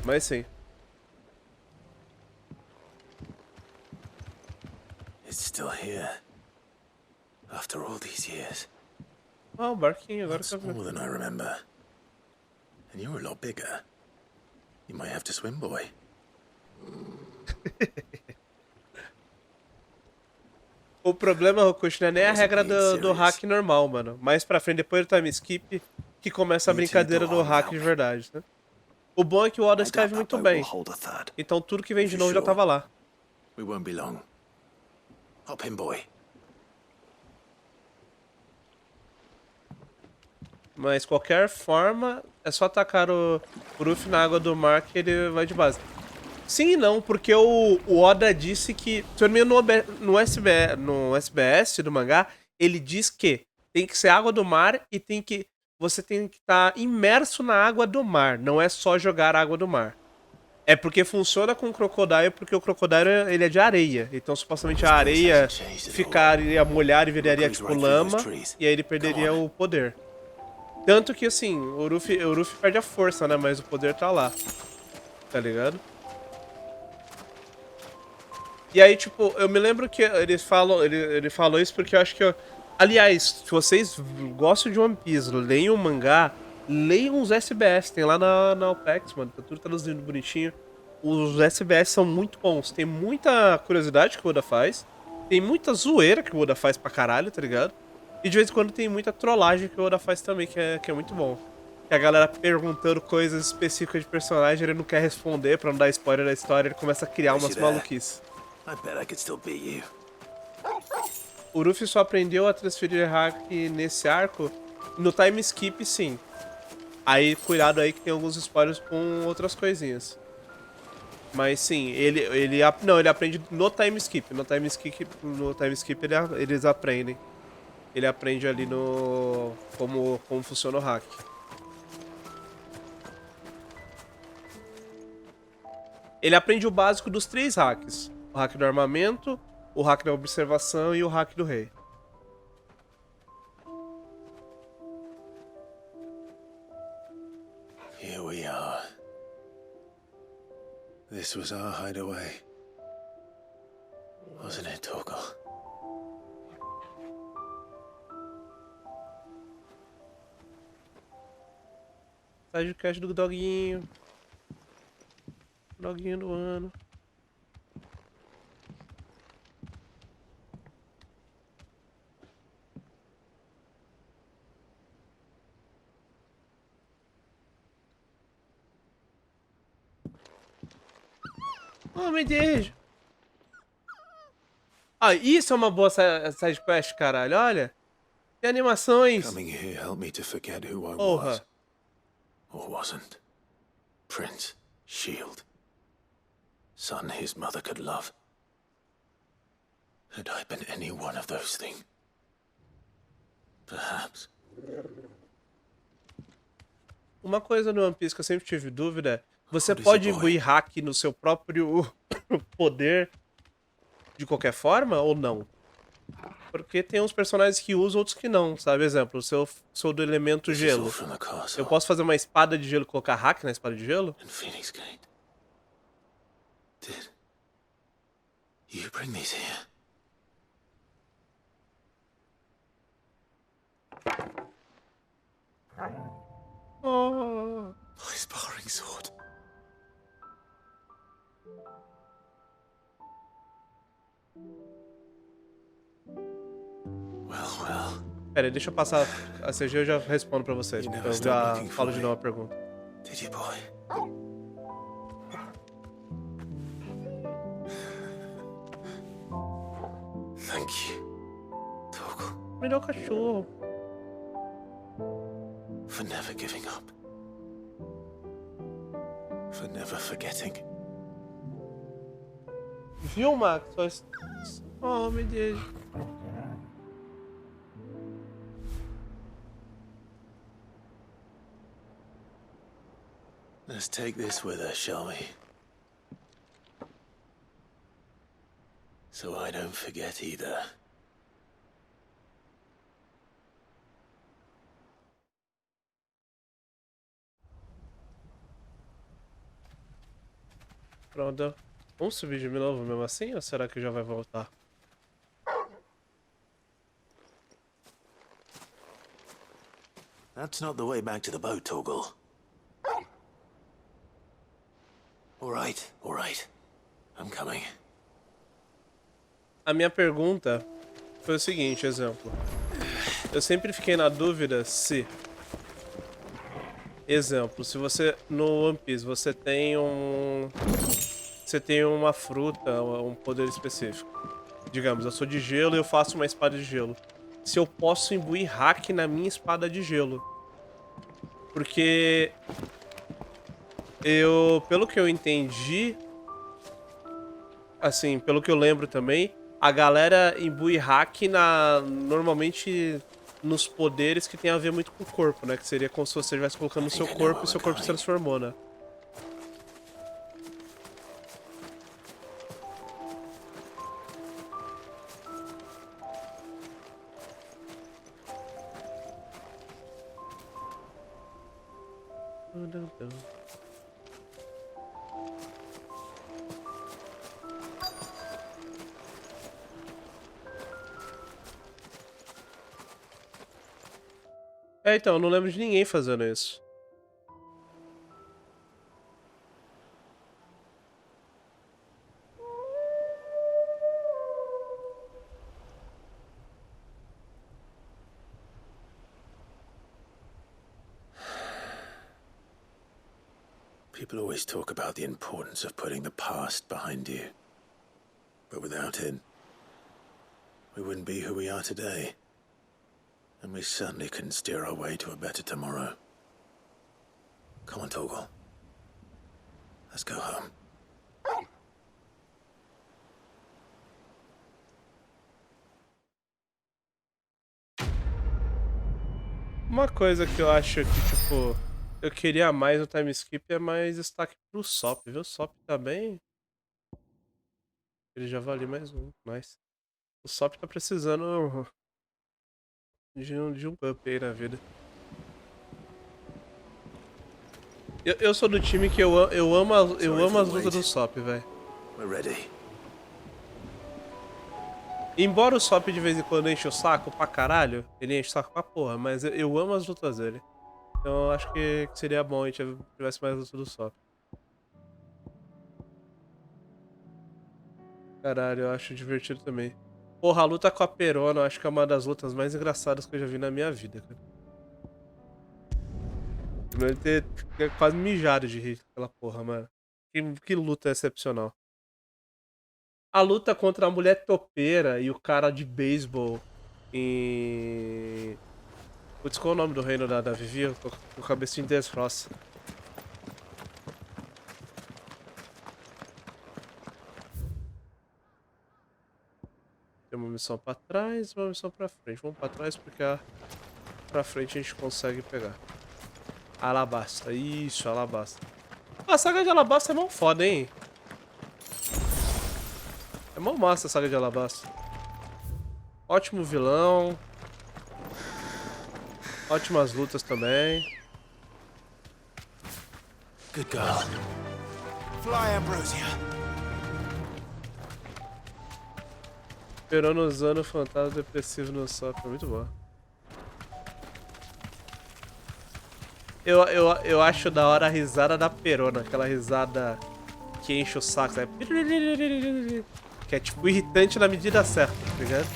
Speaker 1: Mas sim.
Speaker 6: It's still here. After all these years.
Speaker 1: Ah, o barquinho agora tá
Speaker 6: smaller than I remember. And you're a lot bigger. You might have to swim, boy.
Speaker 1: O problema, Rokushi, não é nem a regra do hack normal, mano. Mais pra frente, depois do time skip, que começa a brincadeira do hack de verdade, né? O bom é que o Oda escreve muito bem. Então tudo que vem de novo já tava lá.
Speaker 6: We won't be long. Hop in, boy.
Speaker 1: Mas qualquer forma, é só atacar o Ruffy na água do mar que ele vai de base. Sim e não, porque o Oda disse que, se eu não me engano, no SBS do mangá, ele diz que tem que ser água do mar e você tem que estar imerso na água do mar, não é só jogar água do mar. É porque funciona com o Crocodile, porque o Crocodile ele é de areia. Então, supostamente, a areia ficaria molhar e viraria tipo lama, e aí ele perderia o poder. Tanto que, assim, o Ruffy perde a força, né? Mas o poder tá lá. Tá ligado? E aí, tipo, eu me lembro que ele falou isso porque eu acho que... Aliás, se vocês gostam de One Piece, leiam o mangá, leiam os SBS. Tem lá na OPEX, mano. Tá tudo traduzido bonitinho. Os SBS são muito bons. Tem muita curiosidade que o Oda faz. Tem muita zoeira que o Oda faz pra caralho, tá ligado? E de vez em quando tem muita trollagem que o Oda faz também, que é muito bom. Que a galera perguntando coisas específicas de personagem, ele não quer responder pra não dar spoiler da história, ele começa a criar umas maluquices. O Ruffy só aprendeu a transferir hack nesse arco no time skip, sim. Aí, cuidado aí que tem alguns spoilers com outras coisinhas. Mas sim, ele aprende no time skip. No time skip eles aprendem. Ele aprende ali no... Como funciona o hack. Ele aprende o básico dos 3 hacks. O hack do armamento, o hack da observação e o hack do rei.
Speaker 6: Here we are. This was our hideaway. Wasn't it, Torgal?
Speaker 1: Sai de caixa do doguinho. Doguinho do ano. Oh, meu Deus. Ah, isso é uma boa side quest, caralho. Olha. Tem animações.
Speaker 6: Coming here helped me to forget who I
Speaker 1: Porra.
Speaker 6: was. Or wasn't. Prince, shield. Son his mother could love. Had I been any one of those things? Perhaps.
Speaker 1: Uma coisa no One Piece que eu sempre tive dúvida é, você pode imbuir hack no seu próprio poder de qualquer forma ou não? Porque tem uns personagens que usam, outros que não, sabe? Exemplo, se eu sou do elemento gelo, eu posso fazer uma espada de gelo e colocar hack na espada de gelo?
Speaker 6: Did you bring these here?
Speaker 1: Oh.
Speaker 6: My sparring sword. Well.
Speaker 1: Pera aí, deixa eu passar a CG e eu já respondo pra vocês. Eu já falo de novo a pergunta.
Speaker 6: Did you, boy? Thank you, Torgal.
Speaker 1: Melhor cachorro.
Speaker 6: For never giving up. For never forgetting.
Speaker 1: Viu, Max? Oh, meu Deus.
Speaker 6: Let's take this with us, shall we? So I don't forget either.
Speaker 1: Pronto. Vamos subir de novo mesmo assim ou será que já vai voltar?
Speaker 6: That's not the way back to the boat, Torgal. All right. I'm coming.
Speaker 1: A minha pergunta foi o seguinte, exemplo. Eu sempre fiquei na dúvida se... Exemplo, se você... No One Piece, você tem uma fruta, um poder específico. Digamos, eu sou de gelo e eu faço uma espada de gelo. Se eu posso imbuir hack na minha espada de gelo. Porque... Pelo que eu entendi... Assim, pelo que eu lembro também... A galera imbui hack normalmente nos poderes que tem a ver muito com o corpo, né? Que seria como se você estivesse colocando no seu corpo e seu corpo se transformou, né? Então, eu não lembro de ninguém fazendo isso.
Speaker 6: People always talk about the importance of putting the past behind you. But without it, we wouldn't be who we are today. And we certainly couldn't steer our way to a better tomorrow. Come on, Torgal. Let's go home.
Speaker 1: Uma coisa que eu acho que, tipo, eu queria mais no time skip é mais destaque pro Sop, viu? O Sop tá bem... Ele já vale mais um, mas... O Sop tá precisando de um up aí na vida. Eu sou do time que eu amo as lutas do Sop, velho. Embora o Sop de vez em quando enche o saco pra caralho, ele enche o saco pra porra, mas eu amo as lutas dele. Então eu acho que seria bom a gente tivesse mais lutas do Sop. Caralho, eu acho divertido também. Porra, a luta com a Perona eu acho que é uma das lutas mais engraçadas que eu já vi na minha vida, cara. Deve ter quase mijado de rir aquela porra, mano. Que luta excepcional. A luta contra a mulher topeira e o cara de beisebol em... Putz, qual é o nome do reino da Vivi? Eu tô com a cabecinha desfroça. Tem uma missão pra trás e uma missão pra frente. Vamos pra trás porque pra frente a gente consegue pegar. Alabasta. Isso, Alabasta. A saga de Alabasta é mó foda, hein? É mó massa a saga de Alabasta. Ótimo vilão. Ótimas lutas também.
Speaker 6: Good girl. Fly, Ambrosia.
Speaker 1: Perona usando o fantasma depressivo no software. Muito bom. Eu acho da hora a risada da Perona. Aquela risada que enche o saco. Sabe? Que é tipo irritante na medida certa, tá ligado?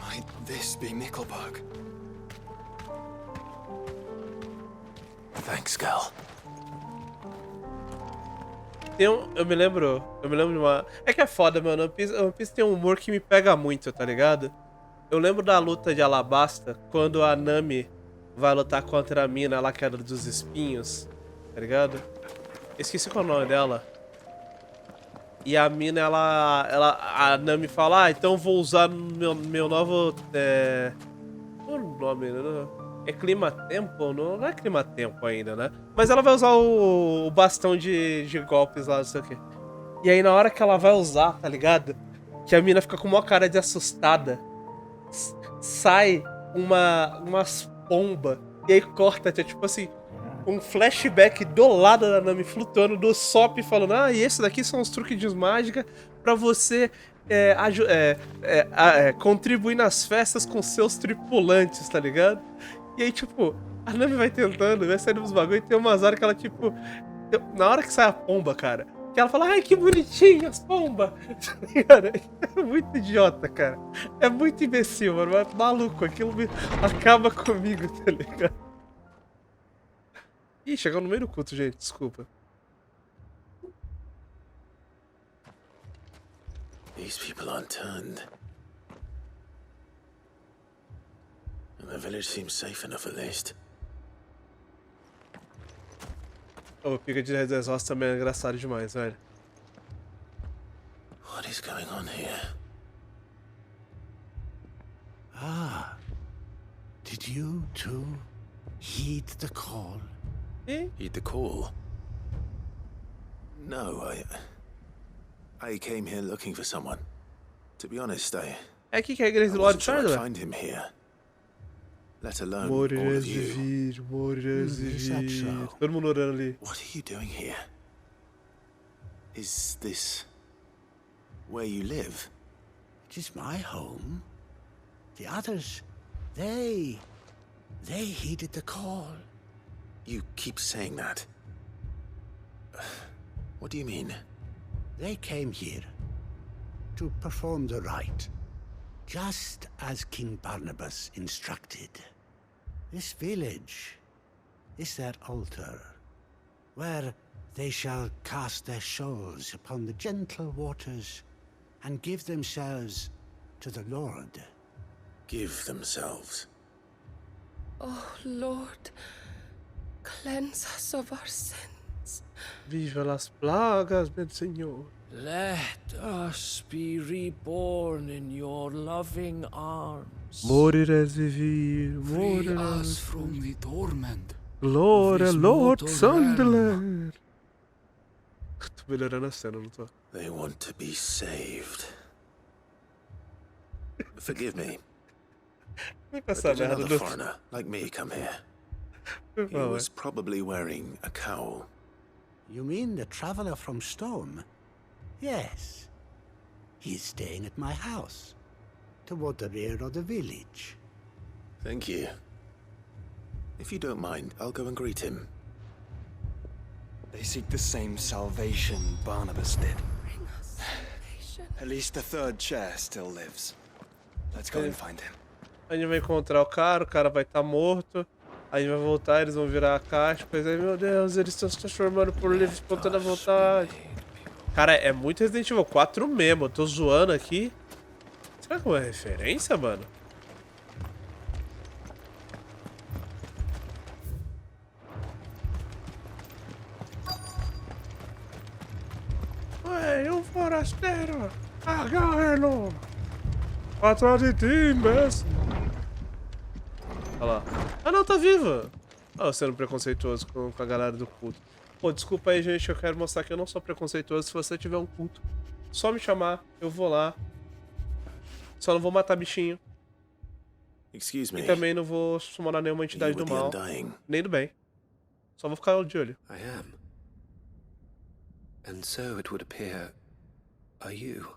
Speaker 13: Might this be Nickelberg?
Speaker 6: Thanks, girl.
Speaker 1: Eu me lembro de uma... É que é foda, mano. One Piece tem um humor que me pega muito, tá ligado? Eu lembro da luta de Alabasta, quando a Nami vai lutar contra a mina lá que era dos espinhos, tá ligado? Esqueci qual é o nome dela. E a mina, a Nami fala, então vou usar meu novo... Qual é o nome, né? É clima-tempo? Não é clima-tempo ainda, né? Mas ela vai usar o bastão de golpes lá, não sei o quê. E aí na hora que ela vai usar, tá ligado? Que a mina fica com uma cara de assustada. Sai umas pombas. E aí corta, tipo assim, um flashback do lado da Nami flutuando do Sop falando, e esse daqui são os truques de mágica pra você contribuir nas festas com seus tripulantes, tá ligado? E aí, tipo, a Nami vai tentando, vai saindo dos bagulho e tem umas horas que ela, tipo... Na hora que sai a pomba, cara, que ela fala, ai, que bonitinho as pombas! Cara, é muito idiota, cara. É muito imbecil, mano. É maluco, aquilo acaba comigo, tá ligado? Ih, chegou no meio do culto, gente, desculpa.
Speaker 6: These people aren't turned. And the village seems safe enough at least.
Speaker 1: O pica de exausto também é engraçado demais, velho.
Speaker 6: What is going on here?
Speaker 2: Ah. Did you too heed the call?
Speaker 6: Heed the call? No, I came here looking for someone. To be honest,
Speaker 1: É aqui que é a igreja do Lord
Speaker 6: sure I'd
Speaker 1: Charles?
Speaker 6: find him here. Let alone all of you.
Speaker 1: Morirás de vir. Todo mundo orando ali.
Speaker 6: What are you doing here? Is this where you live?
Speaker 2: It is my home. The others, they heeded the call.
Speaker 6: You keep saying that. What do you mean?
Speaker 2: They came here to perform the rite, just as King Barnabas instructed. This village is their altar, where they shall cast their souls upon the gentle waters and give themselves to the Lord.
Speaker 6: Give themselves?
Speaker 10: Oh, Lord, cleanse us of our sins.
Speaker 1: Viva las plagas, meu Senhor.
Speaker 12: Let us be reborn in your loving arms.
Speaker 1: Morirás de vir,
Speaker 15: Free
Speaker 1: morirás.
Speaker 15: us from the torment.
Speaker 1: Glória,
Speaker 15: of this
Speaker 1: Lord
Speaker 15: mortal
Speaker 1: Sunderland. Tô melhorando a cena, não tô?
Speaker 6: They want to be saved. Forgive me. But did another foreigner like me come here? He was probably wearing a cowl.
Speaker 2: You mean the traveler from Storm? Yes. He's staying at my house, toward the rear of the village.
Speaker 6: Thank you. If you don't mind, I'll go and greet him.
Speaker 13: They seek the same salvation Barnabas did. At least the third chair still lives. Let's go and find him.
Speaker 1: A gente vai encontrar o cara vai estar morto. Aí vai voltar, eles vão virar a caixa. Pois aí, meu Deus, eles estão se transformando por livre espontânea vontade. Cara, é muito Resident Evil 4 mesmo. Eu tô zoando aqui. Será que é uma referência, mano? Ei, um forasteiro! Agarre-lo! Atrás de ti, imbécil! Olha lá. Ah, não, tá viva! Ah, sendo preconceituoso com a galera do culto. Pô, desculpa aí, gente, eu quero mostrar que eu não sou preconceituoso. Se você tiver um culto, só me chamar, eu vou lá. Só não vou matar bichinho.
Speaker 6: Excuse me.
Speaker 1: E também não vou summonar nenhuma entidade do mal, nem do bem. Só vou ficar de olho.
Speaker 8: I am. And so it would appear, are you?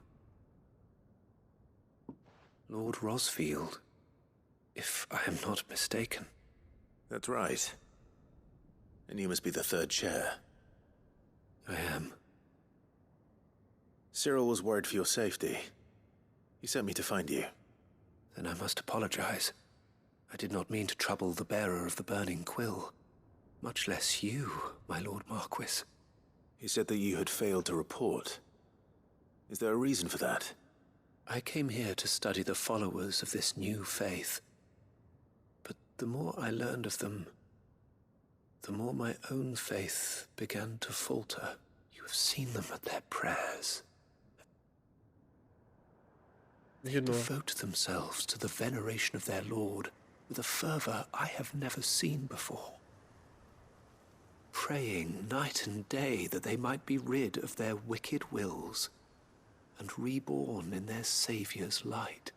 Speaker 8: Lord Rosfield, if I am not mistaken.
Speaker 6: That's right. And you must be the third chair.
Speaker 8: I am.
Speaker 6: Cyril was worried for your safety. He sent me to find you.
Speaker 8: Then I must apologize. I did not mean to trouble the bearer of the burning quill. Much less you, my Lord Marquis.
Speaker 6: He said that you had failed to report. Is there a reason for that?
Speaker 8: I came here to study the followers of this new faith. But the more I learned of them, the more my own faith began to falter. You have seen them at their prayers. They devote themselves to the veneration of their Lord with a fervor I have never seen before. Praying night and day that they might be rid of their wicked wills and reborn in their Saviour's light.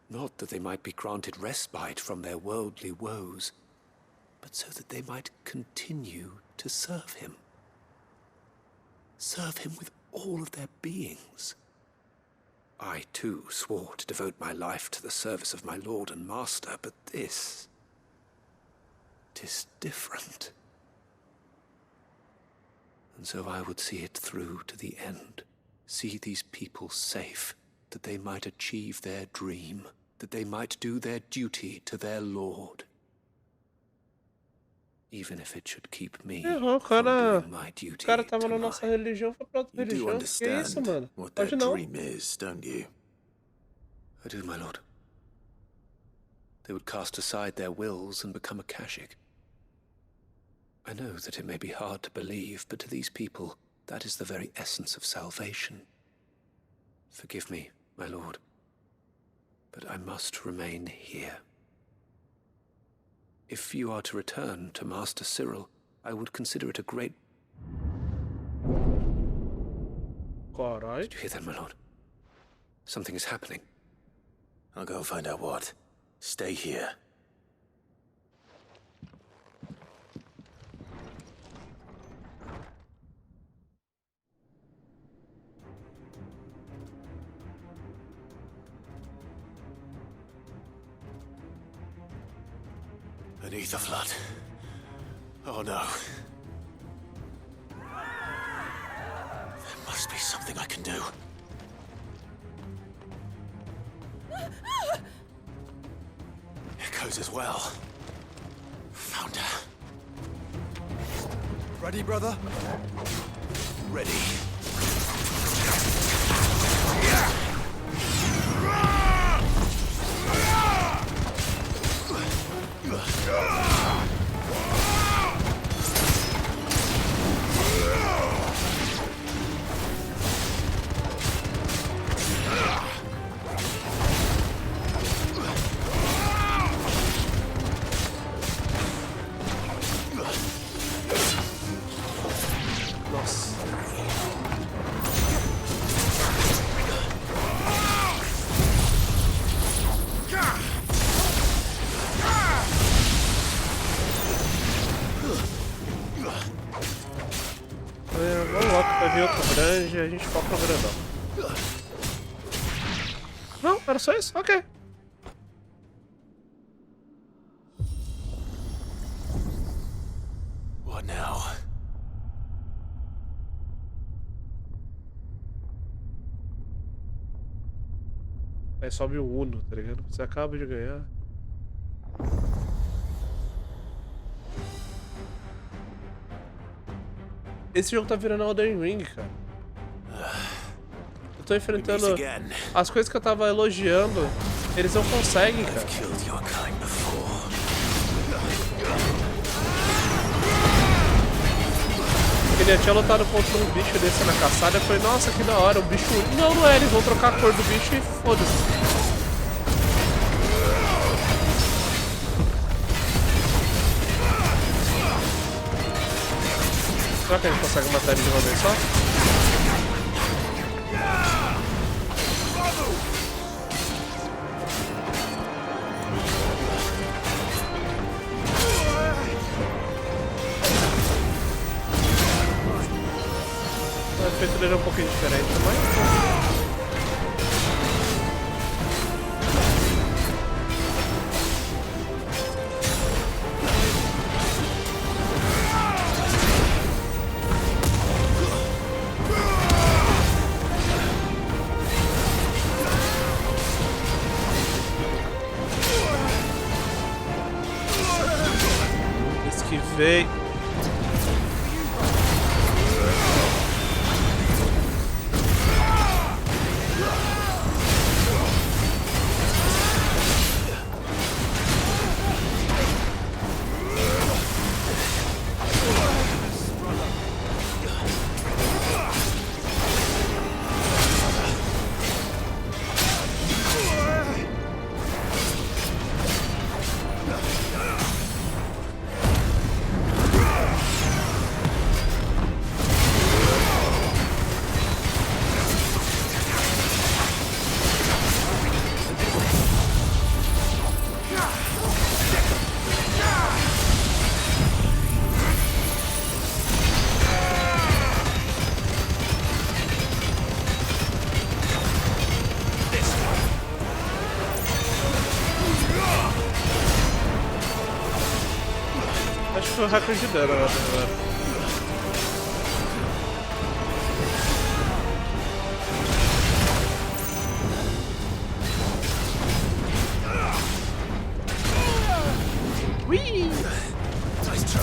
Speaker 8: Not that they might be granted respite from their worldly woes, but so that they might continue to serve him. Serve him with all of their beings. I, too, swore to devote my life to the service of my Lord and Master, but this... 'tis different. And so I would see it through to the end. See these people safe, that they might achieve their dream, that they might do their duty to their Lord. Even if it should keep me
Speaker 1: O
Speaker 8: from
Speaker 1: cara,
Speaker 8: doing my duty
Speaker 1: o cara tava
Speaker 8: to
Speaker 1: na
Speaker 8: mine.
Speaker 1: nossa religião, foi pra outra
Speaker 6: You do
Speaker 1: religião. Que isso,
Speaker 6: understand
Speaker 1: mano?
Speaker 6: what
Speaker 1: Pode
Speaker 6: that
Speaker 1: não.
Speaker 6: dream is, don't you?
Speaker 8: I do, my lord. They would cast aside their wills and become a Kashik. I know that it may be hard to believe, but to these people, that is the very essence of salvation. Forgive me, my lord, but I must remain here. If you are to return to Master Cyril, I would consider it a great...
Speaker 1: Carai.
Speaker 8: Did you hear that, my lord? Something is happening.
Speaker 6: I'll go and find out what. Stay here. Beneath the flood. Oh no. There must be something I can do. Echoes as well. Found her.
Speaker 13: Ready, brother?
Speaker 6: Ready.
Speaker 1: Vamos lá, que vai vir outro grande e a gente foca no grandão. Não, era só isso? Ok.
Speaker 6: What now?
Speaker 1: Aí sobe o Uno, tá ligado? Você acaba de ganhar. Esse jogo tá virando Elden Ring, cara. Eu tô enfrentando as coisas que eu tava elogiando, eles não conseguem, cara. Ele tinha lutado contra um bicho desse na caçada. Eu falei, nossa, que da hora, um bicho único. Não, não é, eles vão trocar a cor do bicho e foda-se. Será que a gente consegue matar ele de uma vez só? O efeito dele é um pouquinho diferente, mas... Esquivei. Acho que foi o hacker de dano agora.
Speaker 6: Nice try.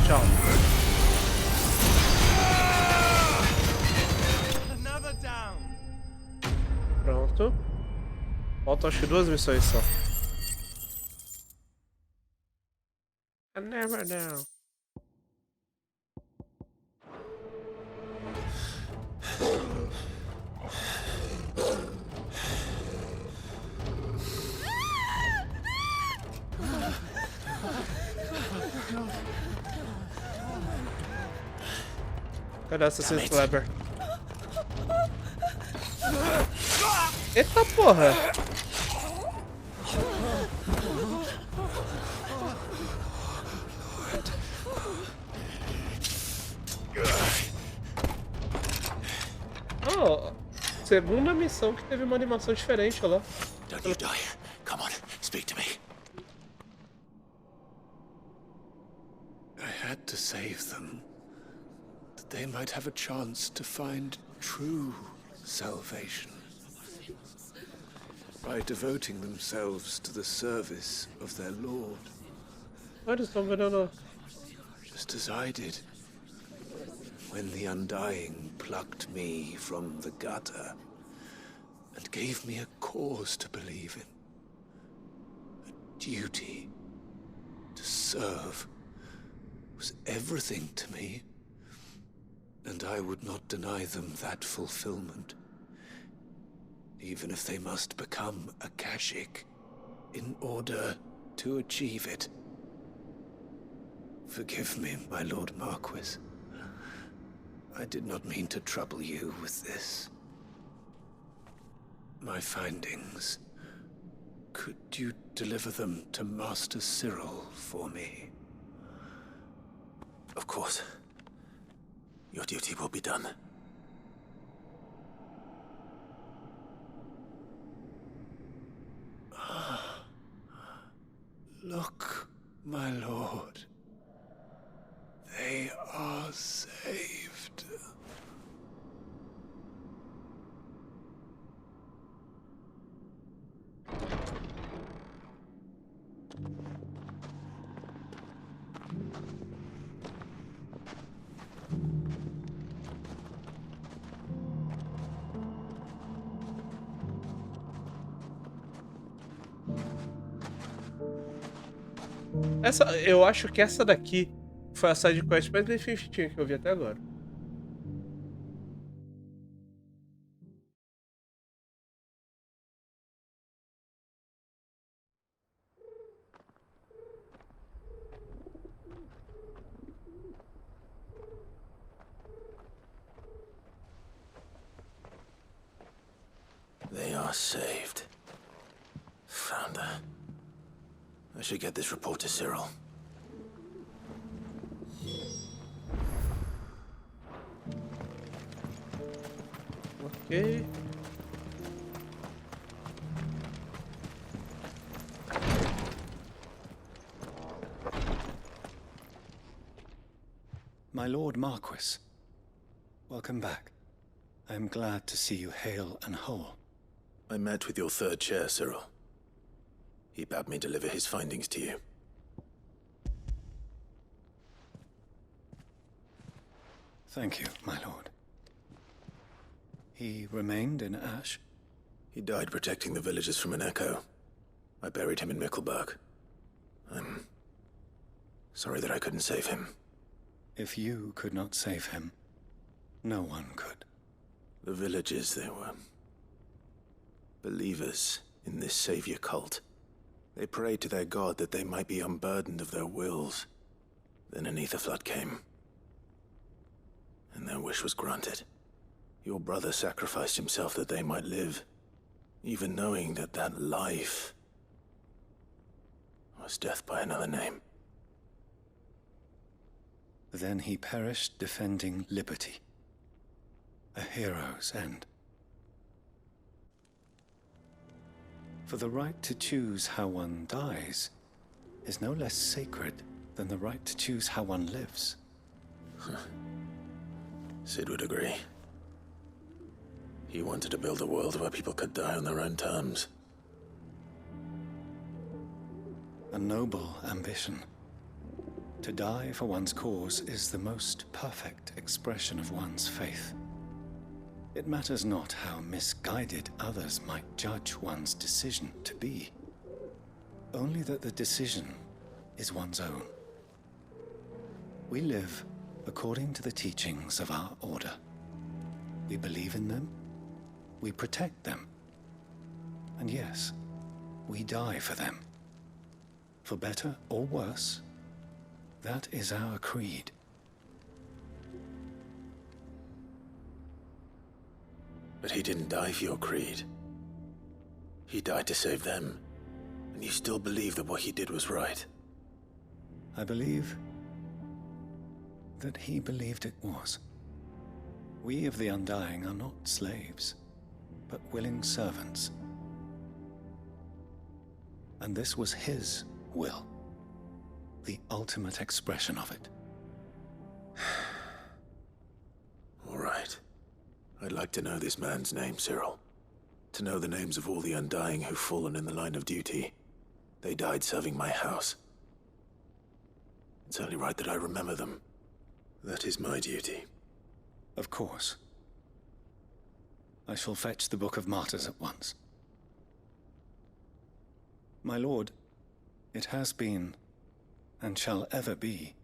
Speaker 1: Tchau. Pronto. Faltam acho que 2 missões só. I never know. Cadê essa Kleber? Eita porra! Oh, segunda missão que teve uma animação diferente, olha lá.
Speaker 6: Don't you die. Come on, speak to me.
Speaker 8: I had to save them, that they might have a chance to find true salvation. By devoting themselves to the service of their Lord.
Speaker 1: Olha, estão vendo.
Speaker 8: Just as I did, when the Undying plucked me from the gutter and gave me a cause to believe in. A duty to serve was everything to me, and I would not deny them that fulfillment, even if they must become a Kashik in order to achieve it. Forgive me, my Lord Marquis. I did not mean to trouble you with this. My findings. Could you deliver them to Master Cyril for me?
Speaker 6: Of course. Your duty will be done.
Speaker 8: Look, my lord.
Speaker 6: They are saved.
Speaker 1: Eu acho que essa daqui foi a side quest mais definitiva que eu vi até agora.
Speaker 6: They are saved. Found her. I should get this report to Cyril.
Speaker 1: Ok.
Speaker 7: My Lord Marquis, welcome back. I am glad to see you hale and whole.
Speaker 6: I met with your third chair, Cyril. He bade me deliver his findings to you.
Speaker 7: Thank you, my lord. He remained in Ash?
Speaker 6: He died protecting the villagers from an echo. I buried him in Mickleburg. I'm sorry that I couldn't save him.
Speaker 7: If you could not save him, no one could.
Speaker 6: The villagers, they were believers in this savior cult. They prayed to their god that they might be unburdened of their wills. Then an ether flood came, and their wish was granted. Your brother sacrificed himself that they might live, even knowing that that life was death by another name.
Speaker 7: Then he perished defending liberty. A hero's end. For the right to choose how one dies is no less sacred than the right to choose how one lives.
Speaker 6: Sid would agree. He wanted to build a world where people could die on their own terms.
Speaker 7: A noble ambition. To die for one's cause is the most perfect expression of one's faith. It matters not how misguided others might judge one's decision to be. Only that the decision is one's own. We live according to the teachings of our order. We believe in them, we protect them, and yes, we die for them. For better or worse, that is our creed.
Speaker 6: But he didn't die for your creed. He died to save them. And you still believe that what he did was right.
Speaker 7: I believe that he believed it was. We of the Undying are not slaves, but willing servants. And this was his will, the ultimate expression of it.
Speaker 6: All right. I'd like to know this man's name, Cyril. To know the names of all the Undying who've fallen in the line of duty. They died serving my house. It's only right that I remember them. That is my duty.
Speaker 7: Of course. I shall fetch the Book of Martyrs at once. My lord, it has been, and shall ever be,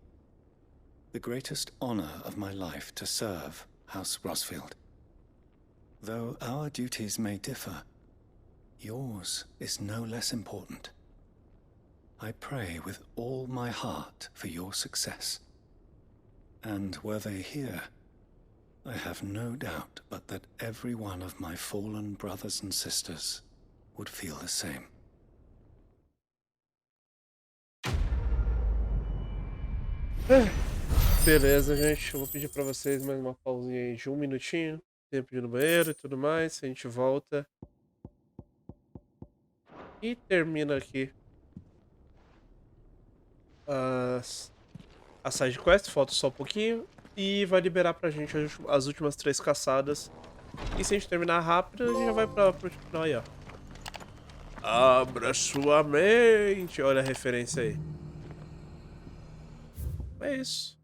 Speaker 7: the greatest honor of my life to serve House Rosfield. Though our duties may differ, yours is no less important. I pray with all my heart for your success. And were they here, I have no doubt but that every one of my fallen brothers and sisters would feel the same.
Speaker 1: Beleza, gente. Eu vou pedir pra vocês mais uma pausinha aí de 1 minutinho. Tempo de ir no banheiro e tudo mais. A gente volta. E termina aqui a side quest, falta só um pouquinho. E vai liberar pra gente as últimas 3 caçadas. E se a gente terminar rápido, a gente já vai pro final aí, ó. Abra sua mente. Olha a referência aí. É isso.